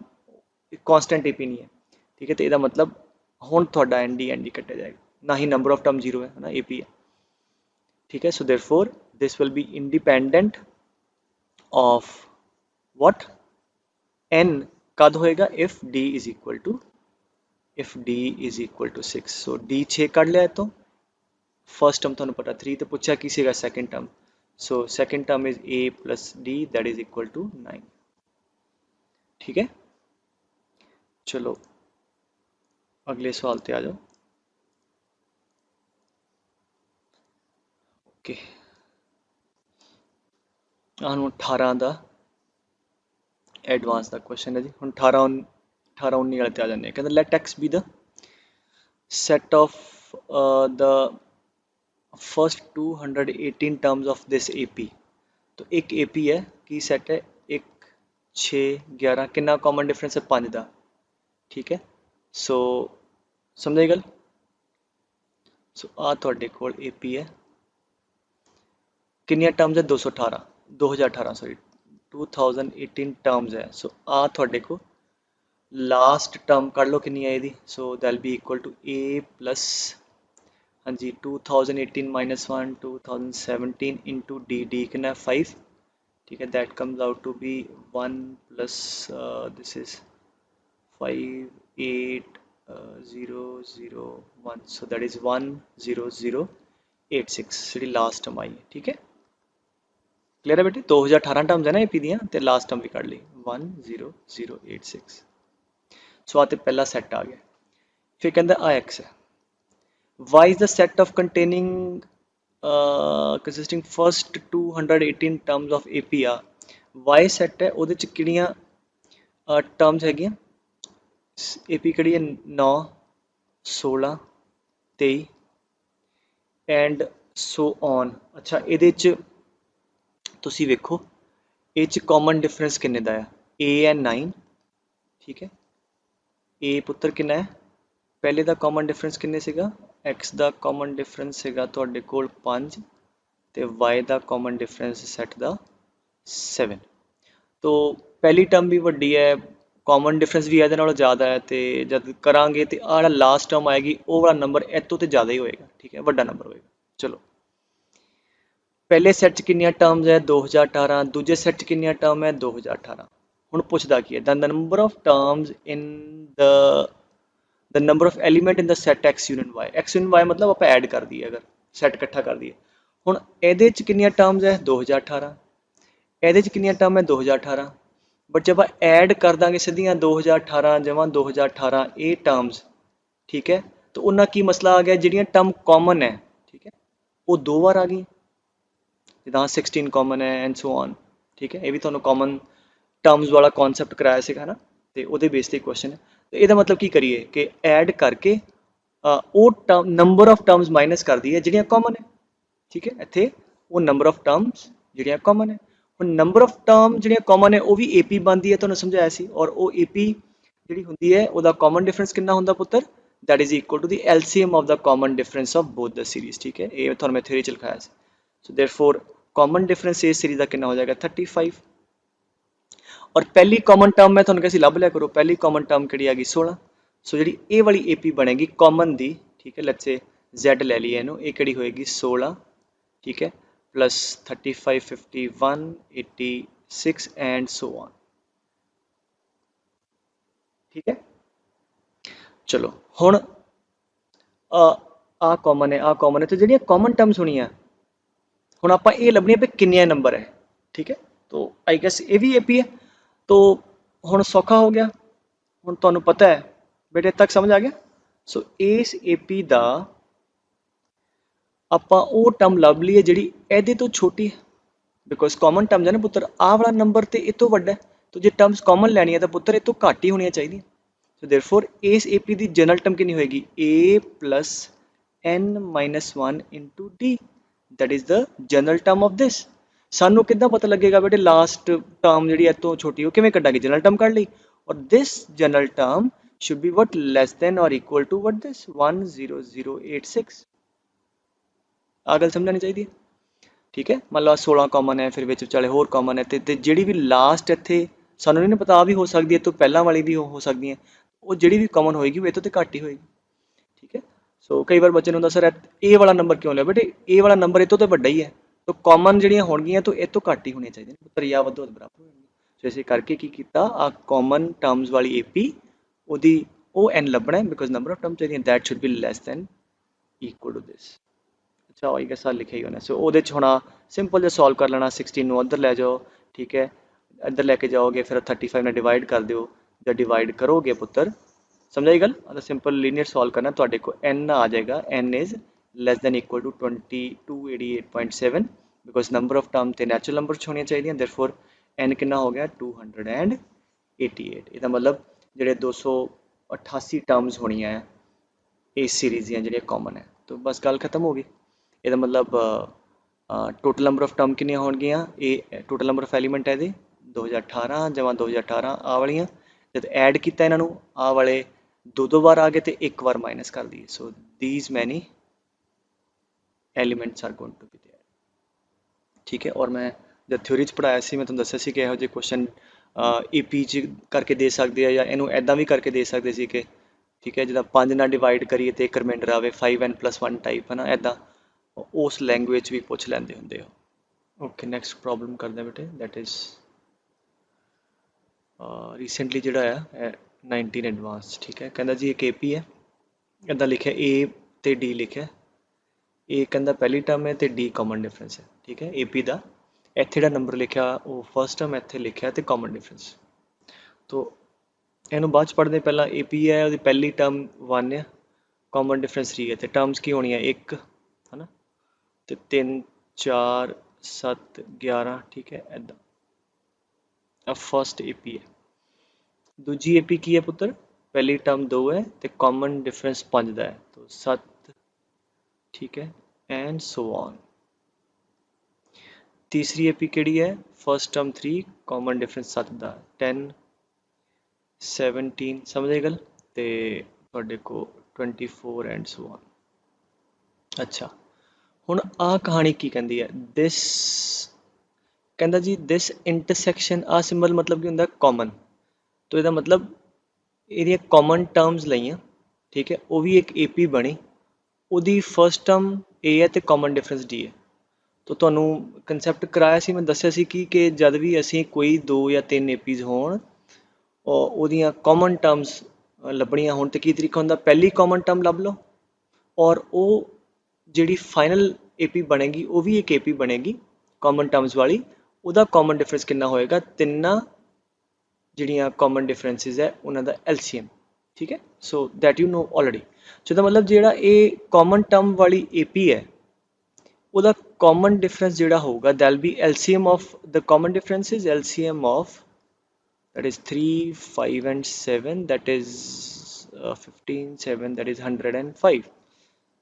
कॉन्सटेंट AP नहीं है। ठीक है, तो यदा मतलब हुण तुहाडा एन डी कट्टिया जाएगा, ना ही नंबर ऑफ टर्म 0 है ना AP है। ठीक है, so therefore this will be independent of what n कद होएगा if d is equal to 6। So d 6 cut लिया तो फर्स्ट टर्म तुहानू पता 3 तो पूछा की सीगा second term, so second term is a plus d that is equal to 9। ठीक है, चलो अगले सवाल पे आ जाओ। ओके, 18 का एडवांस का क्वेश्चन है जी। हम 18 19 वाले आ जाने कहते let X be the set of the first 218 terms of this AP। तो एक AP है की सैट है 1 6 11 कितना कॉमन डिफरेंस है 5 का। ठीक है सो समझाई गल। सो आ ਤੁਹਾਡੇ ਕੋਲ AP है किन्नियां टर्म्स है 218 2018 सॉरी 2018 टर्म्स है। सो आ ਤੁਹਾਡੇ को लास्ट टर्म कर लो कितनी है यदि so that'll be equal to A plus हाँ जी 2018 -1 2017 इंटू डी कितना 5। ठीक है that comes out to be 1 plus this is 5 8 0 0 1 so that is 10086 जी लास्ट टर्म आई है। ठीक है क्लियर है बेटे 2018 टर्म्स है ना एपी दियां ते लास्ट टर्म भी कढ़ ली 10086। सो आते पहला सैट आ गया फिर कहता आ एक्स है y is the set of containing consisting first 218 terms of APR y set है ਉਹਦੇ ਚ ਕਿਹੜੀਆਂ ਟਰਮਸ ਹੈਗੀਆਂ AP ਕਿਹੜੀ ਹੈ 9 16 23 ਐਂਡ ਸੋ ਔਨ। ਅੱਛਾ ਇਹਦੇ ਚ ਤੁਸੀਂ ਵੇਖੋ ਇਹ ਚ ਕਾਮਨ ਡਿਫਰੈਂਸ ਕਿੰਨੇ ਦਾ ਹੈ A ਹੈ 9। ਠੀਕ ਹੈ A ਪੁੱਤਰ ਕਿੰਨਾ ਹੈ पहले का कॉमन डिफरेंस किन्ने सीगा x का कॉमन डिफरेंस सीगा तुहाडे कोल 5 ते y का कॉमन डिफरेंस सैट का 7। तो पहली टर्म भी वड्डी है कॉमन डिफरेंस भी ये ज़्यादा है तो जब करांगे तो आ लास्ट टर्म आएगी वो वाला नंबर इतों तो ज़्यादा ही होएगा। ठीक है वड्डा नंबर होएगा। चलो पहले सैट च किन्नियां टर्म्स है 2018 दूजे सैट च किन्नियां टर्म है 2018। हुण पुछदा की है the number of terms in the number of element in the set X union Y मतलब आप ऐड कर दिए अगर सैट इकट्ठा कर दिए हुण ये कितनियां टर्म्स है 2018 ये कितनियां टर्म है 2018 बट जब आप ऐड कर देंगे सीधियां 2018 जमा 2018 ये टर्म्स। ठीक है तो उन्ना की मसला आ गया जिहड़ियां टर्म कॉमन है ठीक है वो 2 बार आ गई जिदा 16 कॉमन है एंड सो ऑन। ठीक है ये भी तुहानूं कॉमन टर्म्स वाला कॉन्सैप्ट कराया सीगा ना तो वो बेस ते क्वेश्चन है। तो यदा मतलब की करिए कि ऐड करके वो term number of terms minus कर दी है जिहड़ियां कॉमन है। ठीक है इत्थे वो नंबर ऑफ टर्म्स जिहड़ियां कॉमन है हुण नंबर ऑफ टर्म जिहड़ियां कॉमन है वो भी AP बनती है तुहानूं समझाया सी और वो AP जिहड़ी हुंदी है उहदा कॉमन डिफरेंस कितना हुंदा पुत्तर that is equal to the LCM of the common difference of both the series. ठीक है ये तुहानूं मैं थ्योरी च लिखाया सी। सो देयरफॉर कॉमन डिफरेंस इस सीरीज का कितना हो जाएगा 35 और पहली कॉमन टर्म मैं तुहानूं कहा लभ लिया करो पहली कॉमन टर्म किहड़ी आ गई 16। सो जी ए वाली AP बनेगी कॉमन दी। ठीक है लेट्स से Z ले लीए इनू ये किहड़ी होएगी 16। ठीक है प्लस 35 51 86 एंड सो ऑन। ठीक है चलो हुण आ कॉमन है तो जिहड़ियां कॉमन टर्म्स होणियां हुण आपां ये लभणी भी किन्ने नंबर है। ठीक है तो आई गैस ये भी AP है तो हुण सौखा हो गया हुण तुहानूं पता है बेटे तक समझ आ गया। सो इस AP दा आपां वो टर्म लभ लईए जिहड़ी इहदे तो छोटी है बिकॉज कॉमन टर्म्स है ना पुत्तर आ वाला नंबर तो इस तो वड्डा है तो जे टर्म्स कॉमन लैनी है तो पुत्तर इस तो घट ही होनी चाहिए। सो देयरफॉर इस AP की जनरल टर्म कितनी होएगी A plus n-1 into D that is the general term of this. सानू किद्दां पता लगेगा बेटे लास्ट टर्म जिहड़ी इस तो छोटी वो किवें कड्डांगे जनरल टर्म कढ लई और this general term should be what less than और इक्वल टू वट दिस 10086। आ गल समझनी चाहिए। ठीक है मान लो 16 कॉमन है फिर विच विचाले होर कॉमन है तो जिहड़ी भी लास्ट इत्थे सानू नहीं पता आ भी हो सकती है तो पहला वाली भी हो सकती है वो जिहड़ी भी कॉमन होएगी वो इस तो घट ही होएगी। ठीक है सो कई बार बच्चे ने सर ए वाला नंबर क्यों लिया बेटे ए वाला नंबर इस तो वड्डा ही है तो कॉमन जिहड़ियां होणगियां तो इस तो घट ही होनी चाहिए पुत्तर या वधो बराबर होणगी। सो इसे करके की कीता आ कॉमन टर्म्स वाली AP ओदी ओ n लभना है बिकॉज नंबर ऑफ टर्म्स चाहिए that should be less than equal to this. अच्छा आई गैस लिखे ही होना सो वो होना सिंपल जो सॉल्व कर लेना 16 उधर ले जाओ। ठीक है इधर लेके जाओगे फिर 35 ने डिवाइड कर दो जब डिवाइड करोगे पुत्र समझाई गल मतलब सिंपल लीनियर सॉल्व करना तो को n आ जाएगा n is less than equal to 2288.7 because number of term तो नैचुरल नंबर होनी चाहिए देयरफॉर n कितना हो गया 288। इसका मतलब जो 288 टर्म्स होनी है इस सीरीज दियां जिहड़ियां कॉमन है तो बस गल खत्म हो गई। ਇਹਦਾ ਮਤਲਬ ਟੋਟਲ ਨੰਬਰ ਆਫ ਟਰਮ ਕਿੰਨੀਆਂ ਹੋਣਗੀਆਂ, ਇਹ ਟੋਟਲ ਨੰਬਰ ਆਫ ਐਲੀਮੈਂਟ ਹੈ ਇਹਦੇ 2018 ਜਮਾ 2018 ਆਹ ਵਾਲੀਆਂ, ਜਦ ਐਡ ਕੀਤਾ ਇਹਨਾਂ ਨੂੰ ਆਹ ਵਾਲੇ ਦੋ ਵਾਰ ਆ ਗਏ ਤੇ ਇੱਕ ਵਾਰ ਮਾਈਨਸ ਕਰ ਦਈਏ। ਸੋ these many elements are going to be there। ਠੀਕ ਹੈ, ਔਰ ਮੈਂ ਜਦ ਥਿਊਰੀ 'ਚ ਪੜ੍ਹਾਇਆ ਸੀ ਮੈਂ ਤੁਹਾਨੂੰ ਦੱਸਿਆ ਸੀ ਕਿ ਇਹੋ ਜਿਹੇ ਕੁਐਸਚਨ ਏਪੀ 'ਚ ਕਰਕੇ ਦੇ ਸਕਦੇ ਆ, ਜਾਂ ਇਹਨੂੰ ਐਦਾਂ ਵੀ ਕਰਕੇ ਦੇ ਸਕਦੇ ਸੀ ਕਿ ਠੀਕ ਹੈ ਜਿੱਦਾਂ 5 ਨਾਲ ਡਿਵਾਈਡ ਕਰੀਏ ਤੇ ਇੱਕ ਰਿਮਾਈਂਡਰ ਆਵੇ 5n+1 ਟਾਈਪ, ਹੈ ਨਾ, ਐਦਾਂ ਉਸ ਲੈਂਗੁਏਜ ਵੀ ਪੁੱਛ ਲੈਂਦੇ ਹੁੰਦੇ ਹੋ। ਓਕੇ ਨੈਕਸਟ ਪ੍ਰੋਬਲਮ ਕਰਦੇ ਬੇਟੇ, ਦੈਟ ਇਜ਼ ਰੀਸੈਂਟਲੀ ਜਿਹੜਾ ਆ 19 ਐਡਵਾਂਸ। ਠੀਕ ਹੈ, ਕਹਿੰਦਾ ਜੀ ਇੱਕ ਏਪੀ ਹੈ, ਇੱਦਾਂ ਲਿਖਿਆ A ਤੇ D ਲਿਖਿਆ, A ਕਹਿੰਦਾ ਪਹਿਲੀ ਟਰਮ ਹੈ ਤੇ D ਕਾਮਨ ਡਿਫਰੈਂਸ ਹੈ। ਠੀਕ ਹੈ, AP ਦਾ ਇੱਥੇ ਜਿਹੜਾ ਨੰਬਰ ਲਿਖਿਆ ਉਹ ਫਸਟ ਟਰਮ ਇੱਥੇ ਲਿਖਿਆ ਤੇ ਕਾਮਨ ਡਿਫਰੈਂਸ। ਤੋ ਇਹਨੂੰ ਬਾਅਦ 'ਚ ਪੜ੍ਹਦੇ, ਪਹਿਲਾਂ AP ਹੈ ਉਹਦੀ ਪਹਿਲੀ ਟਰਮ 1 ਹੈ, ਕਾਮਨ ਡਿਫਰੈਂਸ 3 ਹੈ, ਤੇ ਟਰਮਸ ਕੀ ਹੋਣੀਆਂ 1 ਹੈ ਨਾ, ਤੇ 3 4 7 11। ਠੀਕ ਹੈ, ਇੱਦਾਂ ਆ ਫਸਟ AP ਹੈ। ਦੂਜੀ AP ਕੀ ਹੈ ਪੁੱਤਰ, ਪਹਿਲੀ ਟਰਮ 2 ਹੈ ਤੇ ਕਾਮਨ ਡਿਫਰੈਂਸ 5 ਦਾ ਹੈ, ਤੋ 7। ਠੀਕ ਹੈ, ਐਂਡ ਸੋ ਔਨ। ਤੀਸਰੀ AP ਕਿਹੜੀ ਹੈ, ਫਸਟ ਟਰਮ 3 ਕਾਮਨ ਡਿਫਰੈਂਸ 7 ਦਾ, 10 17 ਸਮਝ ਆਈ ਗੱਲ, ਤੇ ਤੁਹਾਡੇ ਕੋਲ 24 ਐਂਡ ਸੋ ਔਨ। ਅੱਛਾ, ਹੁਣ ਆਹ ਕਹਾਣੀ ਕੀ ਕਹਿੰਦੀ ਹੈ, ਦਿਸ ਕਹਿੰਦਾ ਜੀ ਦਿਸ ਇੰਟਰਸੈਕਸ਼ਨ, ਆਹ ਸਿੰਬਲ ਮਤਲਬ ਕੀ ਹੁੰਦਾ ਕਾਮਨ, ਤੋ ਇਹਦਾ ਮਤਲਬ ਇਹਦੀਆਂ ਕਾਮਨ ਟਰਮਸ ਲਈਆਂ। ਠੀਕ ਹੈ, ਉਹ ਵੀ ਇੱਕ AP ਬਣੀ, ਉਹਦੀ ਫਸਟ ਟਰਮ A ਹੈ ਤੇ ਕਾਮਨ ਡਿਫਰੈਂਸ D ਹੈ। ਤੋ ਤੁਹਾਨੂੰ ਕੰਸੈਪਟ ਕਰਾਇਆ ਸੀ, ਮੈਂ ਦੱਸਿਆ ਸੀ ਕਿ ਜਦ ਵੀ ਅਸੀਂ ਕੋਈ 2 ਜਾਂ 3 APs ਹੋਣ ਉਹਦੀਆਂ ਕਾਮਨ ਟਰਮਸ ਲੱਭਣੀਆਂ ਹੋਣ ਤੇ ਕੀ ਤਰੀਕਾ ਹੁੰਦਾ, ਪਹਿਲੀ ਕਾਮਨ ਟਰਮ ਲੱਭ ਲਓ, ਔਰ ਉਹ ਜਿਹੜੀ ਫਾਈਨਲ AP ਬਣੇਗੀ ਉਹ ਵੀ ਇੱਕ AP ਬਣੇਗੀ ਕਾਮਨ ਟਰਮਸ ਵਾਲੀ, ਉਹਦਾ ਕਾਮਨ ਡਿਫਰੈਂਸ ਕਿੰਨਾ ਹੋਏਗਾ, ਤਿੰਨਾਂ ਜਿਹੜੀਆਂ ਕਾਮਨ ਡਿਫਰੈਂਸਿਸ ਹੈ ਉਹਨਾਂ ਦਾ LCM। ਠੀਕ ਹੈ, so that you know already. So ਇਹਦਾ ਮਤਲਬ ਜਿਹੜਾ ਇਹ ਕਾਮਨ ਟਰਮ ਵਾਲੀ AP ਹੈ ਉਹਦਾ ਕਾਮਨ ਡਿਫਰੈਂਸ ਜਿਹੜਾ ਹੋਊਗਾ that'll be LCM of the common differences, LCM of that is 3 5 and 7, that is 15 7, that is 105।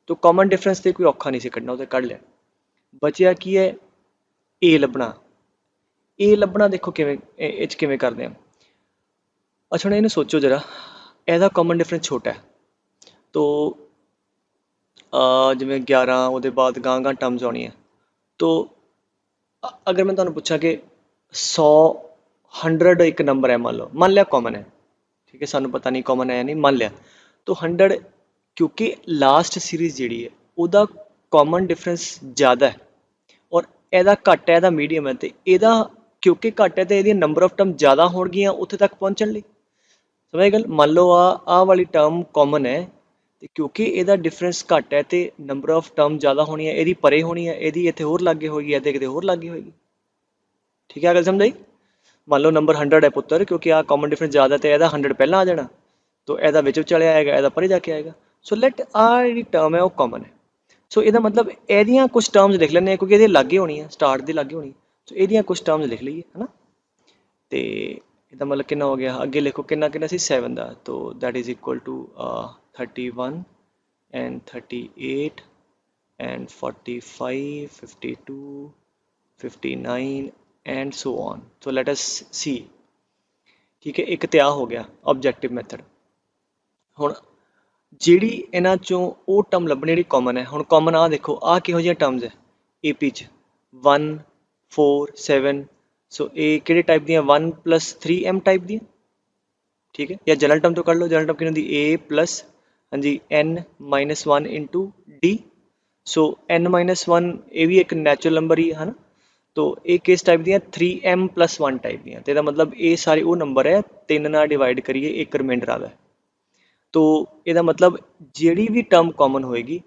तो कॉमन डिफरेंस ਤੇ ਕੋਈ ਔਖਾ ਨਹੀਂ ਸੀ ਕੱਢਣਾ, ਉਹ ਤੇ ਕੱਢ ਲਿਆ। ਬਚਿਆ ਕੀ ਹੈ, A ਲੱਭਣਾ। A ਲੱਭਣਾ ਦੇਖੋ ਕਿਵੇਂ, ਇਹ 'ਚ ਕਿਵੇਂ ਕਰਦੇ ਆ। ਅੱਛਾ ਹੁਣ ਇਹਨੂੰ ਸੋਚੋ ਜਰਾ, ਇਹਦਾ ਕਾਮਨ ਡਿਫਰੈਂਸ ਛੋਟਾ ਹੈ, ਤੋ ਜਿਵੇਂ 11 ਉਹਦੇ ਬਾਅਦ ਗਾਂ ਗਾਂ ਟਰਮਸ ਆਉਣੀਆਂ, ਤੋ ਅਗਰ ਮੈਂ ਤੁਹਾਨੂੰ ਪੁੱਛਾਂ ਕਿ 100 100 ਇੱਕ ਨੰਬਰ ਹੈ, ਮੰਨ ਲਿਆ ਕਾਮਨ ਹੈ। ਠੀਕ ਹੈ, ਸਾਨੂੰ ਪਤਾ ਨਹੀਂ ਕਾਮਨ ਹੈ ਨਹੀਂ, ਮੰਨ ਲਿਆ, ਤੋ 100 ਕਿਉਂਕਿ ਲਾਸਟ ਸੀਰੀਜ਼ ਜਿਹੜੀ ਹੈ ਉਹਦਾ ਕਾਮਨ ਡਿਫਰੈਂਸ ਜ਼ਿਆਦਾ ਹੈ ਔਰ ਇਹਦਾ ਘੱਟ ਹੈ, ਇਹਦਾ ਮੀਡੀਅਮ ਹੈ, ਤੇ ਇਹਦਾ ਕਿਉਂਕਿ ਘੱਟ ਹੈ ਤੇ ਇਹਦੀਆਂ ਨੰਬਰ ਆਫ ਟਰਮ ਜ਼ਿਆਦਾ ਹੋਣਗੀਆਂ ਉੱਥੇ ਤੱਕ ਪਹੁੰਚਣ ਲਈ। ਸਮਝ ਗੱਲ, ਮੰਨ ਲਓ ਆਹ ਵਾਲੀ ਟਰਮ ਕਾਮਨ ਹੈ ਤੇ ਕਿਉਂਕਿ ਇਹਦਾ ਡਿਫਰੈਂਸ ਘੱਟ ਹੈ ਤੇ ਨੰਬਰ ਆਫ ਟਰਮ ਜ਼ਿਆਦਾ ਹੋਣੀ ਹੈ, ਇਹਦੀ ਪਰੇ ਹੋਣੀ ਹੈ, ਇਹਦੀ ਇੱਥੇ ਹੋਰ ਲਾਗੇ ਹੋਏਗੀ, ਇਹਦੇ ਕਿਤੇ ਹੋਰ ਲਾਗੇ ਹੋਏਗੀ। ਠੀਕ ਹੈ, ਗੱਲ ਸਮਝ ਆਈ। ਮੰਨ ਲਓ ਨੰਬਰ 100 ਹੈ ਪੁੱਤਰ, ਕਿਉਂਕਿ ਆਹ ਕਾਮਨ ਡਿਫਰੈਂਸ ਜ਼ਿਆਦਾ ਤੇ ਇਹਦਾ 100 ਪਹਿਲਾਂ ਆ ਜਾਣਾ, ਤੋ ਇਹਦਾ ਵਿੱਚ ਵਿਚਾਲੇ ਆਏਗਾ, ਇਹਦਾ ਪਰੇ ਜਾ ਕੇ ਆਏਗਾ। ਸੋ ਲੈਟ ਆਹ ਜਿਹੜੀ ਟਰਮ ਹੈ ਉਹ ਕਾਮਨ ਹੈ। ਸੋ ਇਹਦਾ ਮਤਲਬ ਇਹਦੀਆਂ ਕੁਝ ਟਰਮਸ ਲਿਖ ਲੈਂਦੇ ਹਾਂ, ਕਿਉਂਕਿ ਇਹਦੇ ਲਾਗੇ ਹੋਣੀ ਹੈ, ਸਟਾਰਟ ਦੇ ਲਾਗੇ ਹੋਣੀ, ਸੋ ਇਹਦੀਆਂ ਕੁਝ ਟਰਮਸ ਲਿਖ ਲਈਏ, ਹੈ ਨਾ। ਤੇ ਇਹਦਾ ਮਤਲਬ ਕਿੰਨਾ ਹੋ ਗਿਆ, ਅੱਗੇ ਲਿਖੋ ਕਿੰਨਾ ਕਿੰਨਾ ਸੀ 7 ਦਾ, ਤੋ that is equal to 31 and 38 and 45 52 59 and so on. So let us see. ਠੀਕ ਹੈ, ਇੱਕ ਤੇ ਆ ਹੋ ਗਿਆ ਆਬਜੈਕਟਿਵ ਮੈਥਡ। ਹੁਣ ਜਿਹੜੀ ਇਹਨਾਂ ਚੋਂ ਉਹ ਟਰਮ ਲੱਭਣੀ ਜਿਹੜੀ ਕਾਮਨ ਹੈ, ਹੁਣ ਕਾਮਨ ਆ ਦੇਖੋ ਆਹ ਕਿਹੋ ਜਿਹੀਆਂ ਟਰਮਸ ਹੈ AP 'ਚ 1 4 7। ਸੋ ਇਹ ਕਿਹੜੇ ਟਾਈਪ ਦੀਆਂ, 1 + 3m ਟਾਈਪ ਦੀਆਂ। ਠੀਕ ਹੈ, ਜਾਂ ਜਨਰਲ ਟਰਮ ਤੋਂ ਕੱਢ ਲਓ, ਜਨਰਲ ਟਰਮ ਕਿਹਨਾਂ ਦੀ A + ਹਾਂਜੀ n - 1 × D। ਸੋ n - 1 ਇਹ ਵੀ ਇੱਕ ਨੈਚੁਰਲ ਨੰਬਰ ਹੀ ਹੈ ਨਾ, ਤੋ ਇਹ ਕਿਸ ਟਾਈਪ ਦੀਆਂ 3m + 1 ਟਾਈਪ ਦੀਆਂ, ਤੇ ਇਹਦਾ ਮਤਲਬ ਇਹ ਸਾਰੇ ਉਹ ਨੰਬਰ ਹੈ 3 ਨਾਲ ਡਿਵਾਈਡ ਕਰੀਏ ਇੱਕ ਰਿਮਾਈਂਡਰ ਆਵੇ, ਤੋ ਇਹਦਾ ਮਤਲਬ ਜਿਹੜੀ ਵੀ ਟਰਮ ਕਾਮਨ ਹੋਏਗੀ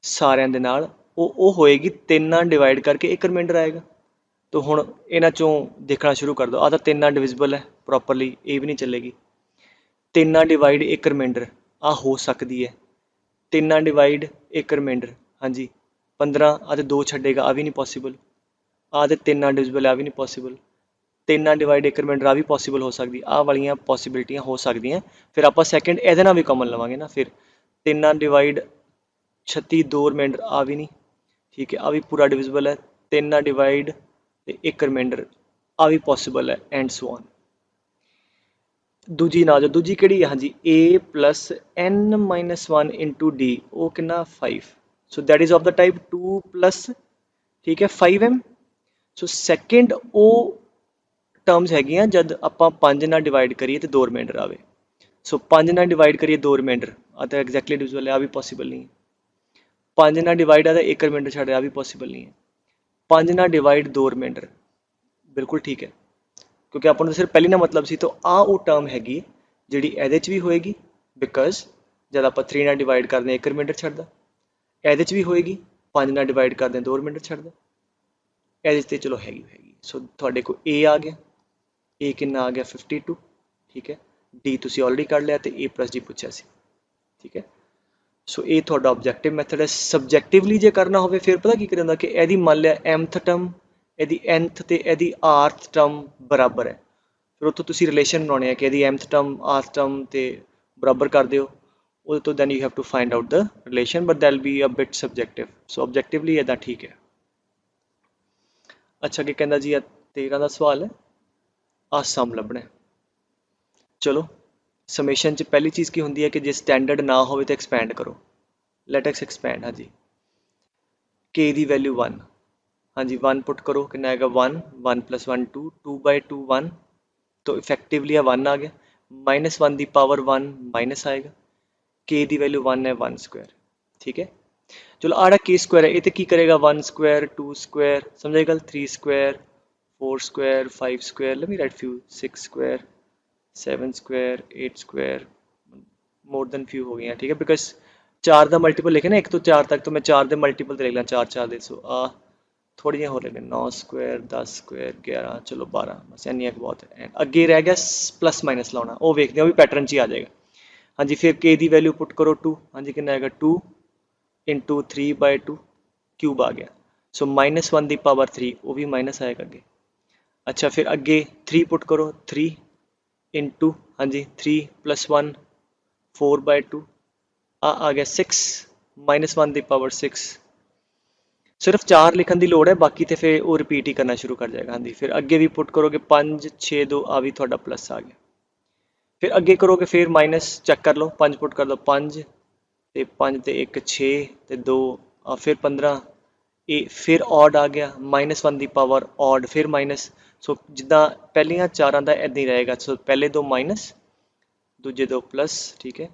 ਸਾਰਿਆਂ ਦੇ ਨਾਲ ਉਹ ਹੋਏਗੀ 3 ਨਾਲ ਡਿਵਾਈਡ ਕਰਕੇ ਇੱਕ ਰਿਮਾਈਂਡਰ ਆਏਗਾ। ਤੋ ਹੁਣ ਇਹਨਾਂ ਚੋਂ ਦੇਖਣਾ ਸ਼ੁਰੂ ਕਰ ਦਿਓ, ਆਹ ਤਾਂ 3 ਨਾਲ ਡਿਵਿਜ਼ਬਲ ਹੈ ਪ੍ਰੋਪਰਲੀ, ਇਹ ਵੀ ਨਹੀਂ ਚੱਲੇਗੀ। 3 ਨਾਲ ਡਿਵਾਈਡ ਇੱਕ ਰਿਮਾਈਂਡਰ ਆਹ ਹੋ ਸਕਦੀ ਹੈ, 3 ਨਾਲ ਡਿਵਾਈਡ ਇੱਕ ਰਿਮਾਈਂਡਰ ਹਾਂਜੀ 15, ਆਹ ਤੇ 2 ਛੱਡੇਗਾ, ਆ ਵੀ ਨਹੀਂ ਪੋਸੀਬਲ। ਆਹ ਤੇ 3 ਨਾਲ ਡਿਵਿਜ਼ਬਲ, ਆ ਵੀ ਨਹੀਂ ਪੋਸੀਬਲ। 3 ਨਾਲ ਡਿਵਾਈਡ ਇੱਕ ਰਿਮਾਈਂਡਰ ਆ ਵੀ ਪੋਸੀਬਲ ਹੋ ਸਕਦੀ, ਆਹ ਵਾਲੀਆਂ ਪੋਸੀਬਿਲਿਟੀਆਂ ਹੋ ਸਕਦੀਆਂ। ਫਿਰ ਆਪਾਂ ਸੈਕਿੰਡ ਇਹਦੇ ਨਾਲ ਵੀ ਕਾਮਨ ਲਵਾਂਗੇ ਨਾ, ਫਿਰ 3 ਨਾਲ ਡਿਵਾਈਡ 36 2 रिमाइंडर आ भी नहीं, ठीक है, आ भी पूरा डिविजिबल है, 3 ਨਾਲ डिवाइड ਤੇ 1 रिमाइंडर आ भी पॉसिबल है एंड सो ऑन। दूजी ना जो दूजी ਕਿਹੜੀ ਹੈ, ਹਾਂਜੀ a plus n minus 1 into d, ਉਹ ਕਿੰਨਾ 5, so that is of the type 2 plus, ਠੀਕ ਹੈ 5m। ਸੋ ਸੈਕਿੰਡ ਉਹ ਟਰਮਸ ਹੈਗੀਆਂ ਜਦ ਆਪਾਂ 5 ਨਾਲ ਡਿਵਾਈਡ ਕਰੀਏ ਤੇ 2 ਰਿਮਾਈਂਡਰ ਆਵੇ। ਸੋ 5 ਨਾਲ ਡਿਵਾਈਡ ਕਰੀਏ 2 ਰਿਮਾਈਂਡਰ ਆ ਤਾਂ ਐਗਜ਼ੈਕਟਲੀ ਡਿਵਿਜ਼ਬਲ ਹੈ, ਆ ਵੀ ਪੋਸੀਬਲ ਨਹੀਂ ਹੈ। 5 ਨਾਲ ਡਿਵਾਈਡ ਆ ਤਾਂ 1 ਰਿਮਾਈਂਡਰ ਛੱਡ, ਆ ਵੀ ਪੋਸੀਬਲ ਨਹੀਂ ਹੈ। 5 ਨਾਲ ਡਿਵਾਈਡ 2 ਰਿਮਾਈਂਡਰ ਬਿਲਕੁਲ ਠੀਕ ਹੈ, ਕਿਉਂਕਿ ਆਪਾਂ ਨੂੰ ਸਿਰਫ ਪਹਿਲੀ ਨਾਲ ਮਤਲਬ ਸੀ, ਤਾਂ ਆ ਉਹ ਟਰਮ ਹੈਗੀ ਜਿਹੜੀ ਇਹਦੇ 'ਚ ਵੀ ਹੋਏਗੀ, ਬਿਕਾਜ਼ ਜਦ ਆਪਾਂ 3 ਨਾਲ ਡਿਵਾਈਡ ਕਰਦੇ ਹਾਂ 1 ਰਿਮਾਈਂਡਰ ਛੱਡਦਾ, ਇਹਦੇ 'ਚ ਵੀ ਹੋਏਗੀ 5 ਨਾਲ ਡਿਵਾਈਡ ਕਰਦੇ ਹਾਂ 2 ਰਿਮਾਈਂਡਰ ਛੱਡਦਾ, ਇਹਦੇ 'ਚ ਤੇ ਚਲੋ ਹੈਗੀ। ਸੋ ਤੁਹਾਡੇ ਕੋਲ A ਆ ਗਿਆ, A ਕਿੰਨਾ ਆ ਗਿਆ 52, ਠੀਕ ਹੈ। D ਤੁਸੀਂ ਆਲਰੇਡੀ ਕੱਢ ਲਿਆ ਤੇ A plus D ਪੁੱਛਿਆ ਸੀ, ਠੀਕ ਹੈ। ਸੋ ਇਹ ਤੁਹਾਡਾ ਆਬਜੈਕਟਿਵ ਮੈਥਡ ਹੈ। ਸਬਜੈਕਟਿਵਲੀ ਜੇ ਕਰਨਾ ਹੋਵੇ ਫਿਰ ਪਤਾ ਕੀ ਕਰਿਆ ਹੁੰਦਾ ਕਿ ਇਹਦੀ ਮੰਨ ਲਿਆ mth ਟਰਮ, ਇਹਦੀ nth ਤੇ ਇਹਦੀ rth ਟਰਮ ਬਰਾਬਰ ਹੈ, ਫਿਰ ਉੱਥੋਂ ਤੁਸੀਂ ਰਿਲੇਸ਼ਨ ਬਣਾਉਣੇ ਆ ਕਿ ਇਹਦੀ mth ਟਰਮ rth ਟਰਮ ਤੇ ਬਰਾਬਰ ਕਰ ਦਿਓ, ਉਹਦੇ ਤੋਂ then you have to find out the relation, but that will be a bit subjective. So objectively ਇਹਦਾ ਠੀਕ ਹੈ। ਅੱਛਾ ਕੀ ਕਹਿੰਦਾ ਜੀ, 13 ਦਾ ਸਵਾਲ ਹੈ, ਆ ਸਮ ਲੱਭਣਾ ਹੈ। ਚਲੋ ਸਮੇਸ਼ਨ 'ਚ ਪਹਿਲੀ ਚੀਜ਼ ਕੀ ਹੁੰਦੀ ਹੈ ਕਿ ਜੇ ਸਟੈਂਡਰਡ ਨਾ ਹੋਵੇ ਤਾਂ ਐਕਸਪੈਂਡ ਕਰੋ। ਲੈਟ ਅਸ ਐਕਸਪੈਂਡ, ਹਾਂਜੀ k ਦੀ ਵੈਲਿਊ 1, ਹਾਂਜੀ 1 ਪੁੱਟ ਕਰੋ, ਕਿੰਨਾ ਆਏਗਾ 1, 1 plus 1 2, 2/2 1, तो इफेक्टिवली 1 आ गया, -1 की पावर 1 माइनस आएगा, k की वैल्यू 1 है 1 स्क्वायर, ठीक है। चलो आड़ा k स्क्वायर है, ये तो की करेगा 1 स्क्वायर 2 स्क्वायर, समझे गल 3 square 4 square 5 square, let me right few 6 square 7 square 8 square, more than few हो गई हैं, ठीक है, बिकॉज 4 का मल्टीपल लिखे ना 1 तो 4 तक, तो मैं 4 के मल्टीपल लिख ला 4 4 दे, सो आ थोड़ी जी होर लेने 9 स्क्वायर 10 स्क्वायर 11 चलो 12, बस इन्नी बहुत है। अगे रह गया प्लस माइनस लाना, वो देखते हैं भी पैटर्न च ही आ जाएगा। हाँ जी फिर के की वैल्यू पुट करो 2, हाँ जी कितना आएगा 2 इंटू 3/2 क्यूब आ गया, सो -1 की पावर 3, वो भी माइनस आएगा अगे। अच्छा फिर अगे 3 पुट करो 3 इंटू, हाँ जी 3 + 1 4/2 आ गया 6, -1 की पावर 6, सिर्फ 4 लिखने की लोड़ है, बाकी तो फिर वो रिपीट ही करना शुरू कर जाएगा। हाँ जी फिर अगे भी पुट करोगे 5 6 2 आ भी थोड़ा प्लस आ गया, फिर अगे करोगे फिर माइनस चेक कर लो, 5 पुट कर दो 5 ते 5 ते 1 6 ते 2 फिर 15, ये फिर ऑड आ गया, -1 की पावर ऑड फिर माइनस, सो जिदा पहलिया 4 का इदा ही रहेगा, सो पहले 2 माइनस दूजे 2 प्लस, ठीक है,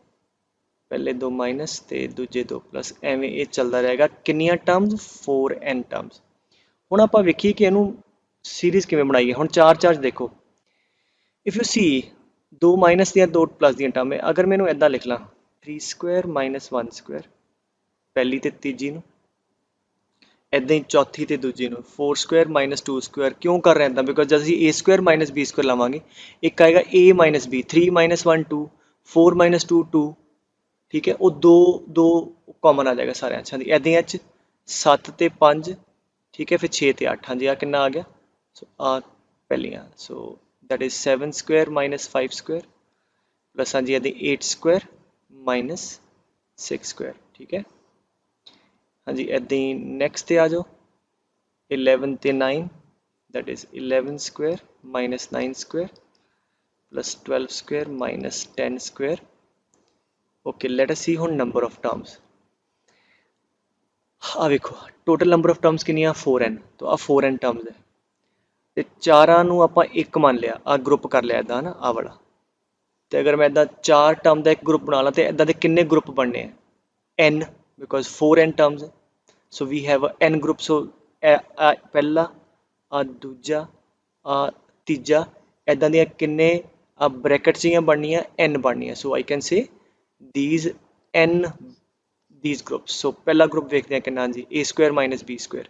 पहले 2 माइनस ते दूजे 2 प्लस, एवें ये चलता रहेगा। कितनियां टर्म्स 4n टर्म्स। ਹੁਣ ਆਪਾਂ ਵੇਖੀਏ ਕਿ ਇਹਨੂੰ ਸੀਰੀਜ਼ ਕਿਵੇਂ ਬਣਾਈਏ। ਹੁਣ 4 4 ਦੇਖੋ, ਇਫ ਯੂ ਸੀ 2 ਮਾਈਨਸ ਦੀਆਂ 2 ਪਲੱਸ ਦੀਆਂ ਟਰਮ ਹੈ, ਅਗਰ ਮੈਨੂੰ ਇਦਾਂ ਲਿਖ ਲਾਂ 3 ਸਕੁਆਇਰ ਮਾਈਨਸ 1 ਸਕੁਆਇਰ ਪਹਿਲੀ ਤੇ ਤੀਜੀ ਨੂੰ, ਇਦਾਂ ਹੀ ਚੌਥੀ ਤੇ ਦੂਜੀ ਨੂੰ 4 ਸਕੁਆਇਰ ਮਾਈਨਸ 2 ਸਕੁਆਇਰ। ਕਿਉਂ ਕਰ ਰਹੇ ਇਦਾਂ, ਬਿਕੋਜ਼ ਜਦ ਅਸੀਂ a Square minus b Square ਲਾਵਾਂਗੇ, ਇੱਕ ਆਏਗਾ a minus b, 3 minus 1 2, 4 minus 2 2, ठीक है, वो दो दो कॉमन आ जाएगा सारे अच्छा दी, इदां च 7 ते 5, ठीक है, फिर 6 ते 8, हाँ जी आ कितना आ गया, सो आ पहलियां, so that is 7 square minus 5 square plus, हाँ जी इदां 8 स्क्वायर माइनस 6 स्क्वायर, ठीक है। हाँ जी इदां नैक्सट ते आ जाओ 11 ते 9, that is 11 square minus 9 square plus 12 square minus 10 square. Okay let us see हुण नंबर ऑफ टर्म्स। आ देखो टोटल नंबर ऑफ टर्म्स कितनी 4n, तो आ 4n टर्म्स है, तो चारां नूं आपां एक मान लिया, आ ग्रुप कर लिया इदां ना आ वाला, तो अगर मैं इदां 4 टर्म का एक ग्रुप बना ला तो इदां दे किन्ने ग्रुप बनने हैं n, बिकॉज 4n टर्म्स है, so we have n group, so पहला आ दूजा आ तीजा, इदां दियां किन्ने आ ब्रैकेट च बननियां n बननियां, so I can say these n these groups। so पहला ग्रुप देखते हैं कितना, हाँ जी a square minus b square,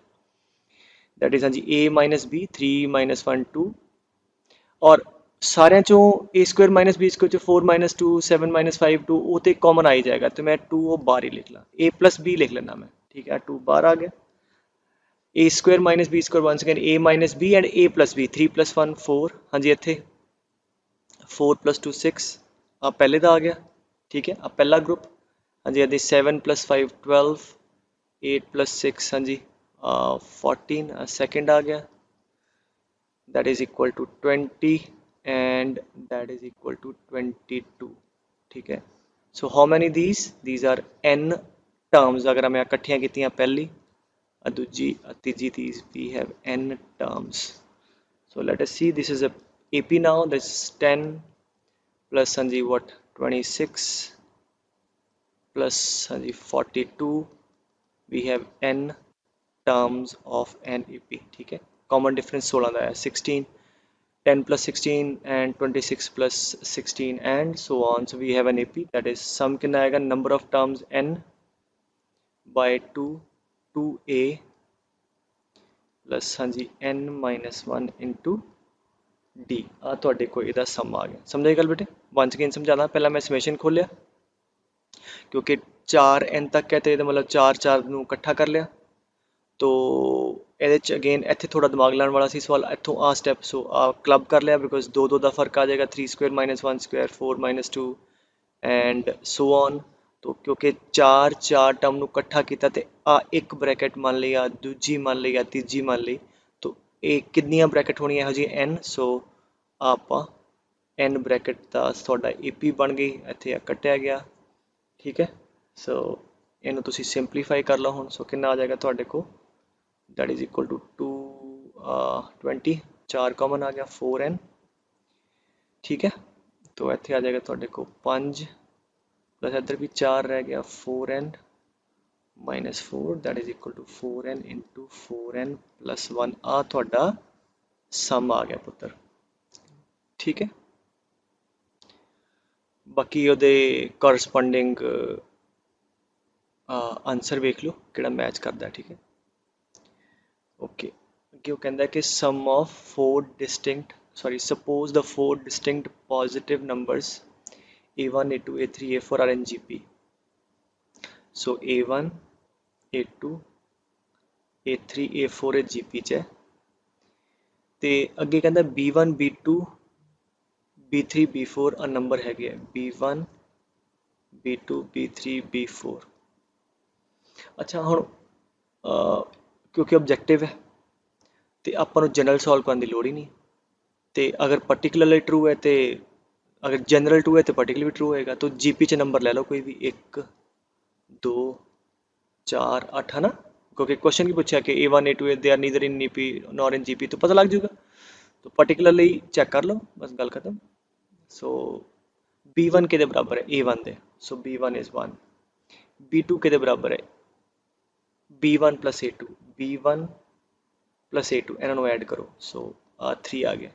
that is हाँ जी a माइनस b 3 माइनस 1 2, और सारे चों a square minus b square 4 minus 2 7 minus 5 2, वो तो कॉमन आ ही जाएगा, तो मैं 2 वो बाहर ही लिख ला, a प्लस b लिख लेना मैं, ठीक है 2 बाहर आ गया, a square minus b square one second a minus b and a plus b 3 + 1 4, हाँ जी इत्थे 4 + 2 6 आ पहले का आ गया, ठीक है, अब पहला ग्रुप, हाँ जी हाँ जी 7 + 5 12, 8 + 6 हाँ जी 14 सेकेंड आ गया, that is equal to 20 and that is equal to 22, ठीक है। so how many these are n terms, अगर हमें इकट्ठियां कीतियां पहली दूजी तीजी these we have n terms, so let us see, this is a AP now, this is 10 plus हाँ जी what 26 plus हाँ जी 42, we have n terms of an AP, ठीक है। common difference 16 ਦਾ ਹੈ 16, 10 plus 16 and 26 plus 16 and so on, so we have an AP, that is sum कितना आएगा, number of terms n by 2 2a plus हाँ जी n minus 1 into d, ਆ ਤੁਹਾਡੇ ਕੋਲ ਇਹਦਾ ਸਮ ਆ ਗਿਆ। ਸਮਝ ਆਈ ਗੱਲ ਬੇਟੇ? ਵੰਸ ਅਗੇਨ ਸਮਝਾਣਾ, ਪਹਿਲਾਂ ਮੈਂ ਸਮੇਸ਼ਨ ਖੋਲਿਆ ਕਿਉਂਕਿ 4n ਤੱਕ ਹੈ ਤੇ ਇਹਦਾ ਮਤਲਬ 4 4 ਨੂੰ ਇਕੱਠਾ ਕਰ ਲਿਆ, ਤੋ ਇਹਦੇ ਚ ਅਗੇਨ ਇੱਥੇ ਥੋੜਾ ਦਿਮਾਗ ਲਾਉਣ ਵਾਲਾ ਸੀ ਸਵਾਲ, ਇੱਥੋਂ ਆ ਸਟੈਪ ਸੋ ਆ ਕਲੱਬ ਕਰ ਲਿਆ ਬਿਕੋਜ਼ 2 2 ਦਾ ਫਰਕ ਆ ਜਾਏਗਾ, 3 square minus 1 square 4 minus 2 and so on. ਤੋ ਕਿਉਂਕਿ 4 4 ਟਰਮ ਨੂੰ ਇਕੱਠਾ ਕੀਤਾ ਤੇ ਆ ਇੱਕ ਬ੍ਰੈਕਟ ਮੰਨ ਲਈ, ਆ ਦੂਜੀ ਮੰਨ ਲਈ, ਆ ਤੀਜੀ ਮੰਨ ਲਈ, ਤੋ ਇਹ ਕਿੰਨੀਆਂ ਬ੍ਰੈਕਟ ਹੋਣੀਆਂ ਇਹੋ ਜਿਹੀ n, ਸੋ ਆਪਾਂ n ਬ੍ਰੈਕਟ ਦਾ ਤੁਹਾਡਾ AP ਬਣ ਗਈ, ਇੱਥੇ ਆ ਕੱਟਿਆ ਗਿਆ, ਠੀਕ ਹੈ। ਸੋ ਇਹਨੂੰ ਤੁਸੀਂ ਸਿੰਪਲੀਫਾਈ ਕਰ ਲਓ ਹੁਣ, ਸੋ ਕਿੰਨਾ ਆ ਜਾਏਗਾ ਤੁਹਾਡੇ ਕੋਲ, that is equal to 2 20, 4 common आ गया 4n, ठीक है। तो ਇੱਥੇ ਆ ਜਾਏਗਾ ਤੁਹਾਡੇ ਕੋਲ 5 प्लस इधर भी 4 रह गया 4n minus 4, that is equal to 4n into 4n plus 1, ਆ ਤੁਹਾਡਾ ਸਮ ਆ ਗਿਆ ਪੁੱਤਰ, ਠੀਕ ਹੈ। ਬਾਕੀ ਉਹਦੇ ਕੋਰਸਪੋਂਡਿੰਗ ਆਨਸਰ ਵੇਖ ਲਓ ਕਿਹੜਾ ਮੈਚ ਕਰਦਾ, ਠੀਕ ਹੈ। ਓਕੇ, ਅੱਗੇ ਉਹ ਕਹਿੰਦਾ ਕਿ sum of suppose the 4 distinct positive numbers a1 a2 a3 a4 are in GP, so a1 a2 a3 a4 ਇਹ GP ਚ ਹੈ, ਤੇ ਅੱਗੇ ਕਹਿੰਦਾ b1 b2 b3 b4 ਆ ਨੰਬਰ ਹੈਗੇ ਆ b1 b2 b3 b4। ਅੱਛਾ ਹੁਣ ਕਿਉਂਕਿ ਆਬਜੈਕਟਿਵ ਹੈ ਤੇ ਆਪਾਂ ਨੂੰ ਜਨਰਲ ਸੋਲਵ ਕਰਨ ਦੀ ਲੋੜ ਹੀ ਨਹੀਂ, ਤੇ ਅਗਰ ਪਾਰਟਿਕੂਲਰਲੀ ਟਰੂ ਹੈ ਤੇ ਅਗਰ ਜਨਰਲ ਟਰੂ ਹੈ ਤੇ ਪਾਰਟਿਕੂਲਰ ਵੀ ਟਰੂ ਹੋਏਗਾ, तो जीपी ਚ ਨੰਬਰ ਲੈ ਲਓ ਕੋਈ ਵੀ 1 2 4 8 है ना, क्योंकि क्वेश्चन की पूछा कि a1 a2 they are neither in EP nor in GP, तो पता लग जाएगा, तो पार्टिकुलरली चेक कर लो बस गल खत्म। सो b1 के बराबर है a1 they, so b1 is 1, b2 के बराबर है b1 plus a2, b1 plus a2 इन्हों ऐड करो, सो 3 आ गया,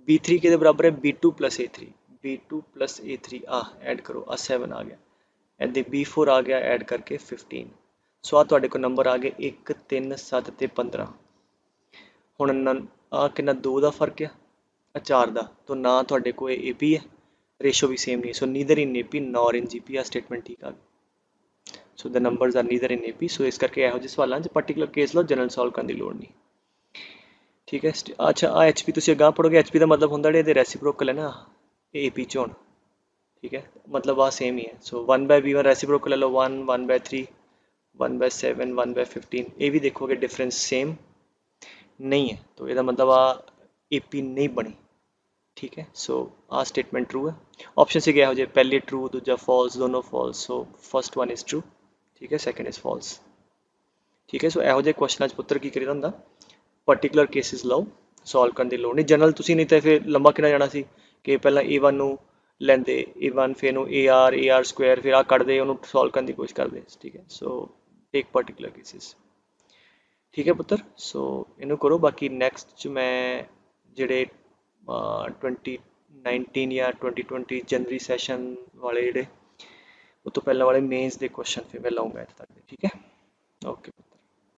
b3 के बराबर है b2 plus a3, b2 plus a3 add करो 7 आ गया, एंड b4 आ गया ऐड करके 15, सो ਤੁਹਾਡੇ ਕੋਲ ਨੰਬਰ ਆ ਗਏ 1 3 7 ਤੇ 15। ਹੁਣ ਆ ਕਿੰਨਾ 2 ਦਾ ਫਰਕ ਆ 4 ਦਾ, ਤਾਂ ਨਾ ਤੁਹਾਡੇ ਕੋਲ AP ਹੈ, ਰੇਸ਼ੋ ਵੀ ਸੇਮ ਨਹੀਂ, so neither in AP nor in GP, ਆ ਸਟੇਟਮੈਂਟ ਠੀਕ ਆ ਗਈ। So the numbers are neither in AP, so ਇਸ ਕਰਕੇ ਇਹੋ ਜਿਹੇ ਸਵਾਲਾਂ 'ਚ ਪਾਰਟਿਕੂਲਰ ਕੇਸ ਲਓ, ਜਨਰਲ ਸੋਲਵ ਕਰਨ ਦੀ ਲੋੜ ਨਹੀਂ, ਠੀਕ ਹੈ। ਅੱਛਾ ਆ HP ਤੁਸੀਂ ਅਗਾਂਹ ਪੜ੍ਹੋਗੇ, HP ਦਾ ਮਤਲਬ ਹੁੰਦਾ ਜਿਹੜੇ ਇਹਦੇ ਰੈਸੀਪ੍ਰੋਕਲ ਹੈ ਨਾ ਇਹ AP 'ਚ ਹੋਣ, ठीक है, मतलब वह सेम ही है। सो 1/v1 रेसिप्रोकल ले लो 1 1/3 1/7 1/15, ये भी देखोगे डिफरेंस सेम नहीं है, तो यदा मतलब आ AP नहीं बनी, ठीक है। सो आ स्टेटमेंट ट्रू है, ऑप्शन से गया हो जाए पहले ट्रू दूजा फॉल्स, दोनों false, so first one is true, ठीक है, सेकंड इज फॉल्स, ठीक है। सो ਇਹੋ ਜਿਹੇ ਕੁਐਸਚਨਾਂ 'ਚ ਪੁੱਤਰ ਕੀ ਕਰੀਦਾ ਹੁੰਦਾ, ਪਾਰਟਿਕੂਲਰ ਕੇਸਿਸ ਲਓ, ਸੋਲਵ ਕਰਨ ਦੀ ਲੋੜ ਨਹੀਂ ਜਨਰਲ ਤੁਸੀਂ, ਨਹੀਂ ਤਾਂ ਫਿਰ ਲੰਬਾ ਕਿੰਨਾ ਜਾਣਾ ਸੀ ਕਿ ਪਹਿਲਾਂ A1 ਨੂੰ ਲੈਂਦੇ A1 ਫਿਰ ਨੂੰ AR ਸਕੁਆਇਰ ਫਿਰ ਆ ਕੱਢਦੇ ਉਹਨੂੰ ਸੋਲਵ ਕਰਨ ਦੀ ਕੋਸ਼ਿਸ਼ ਕਰਦੇ, ਠੀਕ ਹੈ। ਸੋ ਟੇਕ ਪਾਰਟਿਕੂਲਰ ਕੇਸਿਸ, ਠੀਕ ਹੈ ਪੁੱਤਰ। ਸੋ ਇਹਨੂੰ ਕਰੋ, ਬਾਕੀ ਨੈਕਸਟ 'ਚ ਮੈਂ ਜਿਹੜੇ 2019 ਜਾਂ 2020 ਜਨਵਰੀ ਸੈਸ਼ਨ ਵਾਲੇ ਜਿਹੜੇ ਉਹ ਤੋਂ ਪਹਿਲਾਂ ਵਾਲੇ ਮੇਨਸ ਦੇ ਕੁਐਸਚਨ ਫਿਰ ਮੈਂ ਲਾਉਂਗਾ ਇੱਥੇ ਤੱਕ, ਠੀਕ ਹੈ। ਓਕੇ।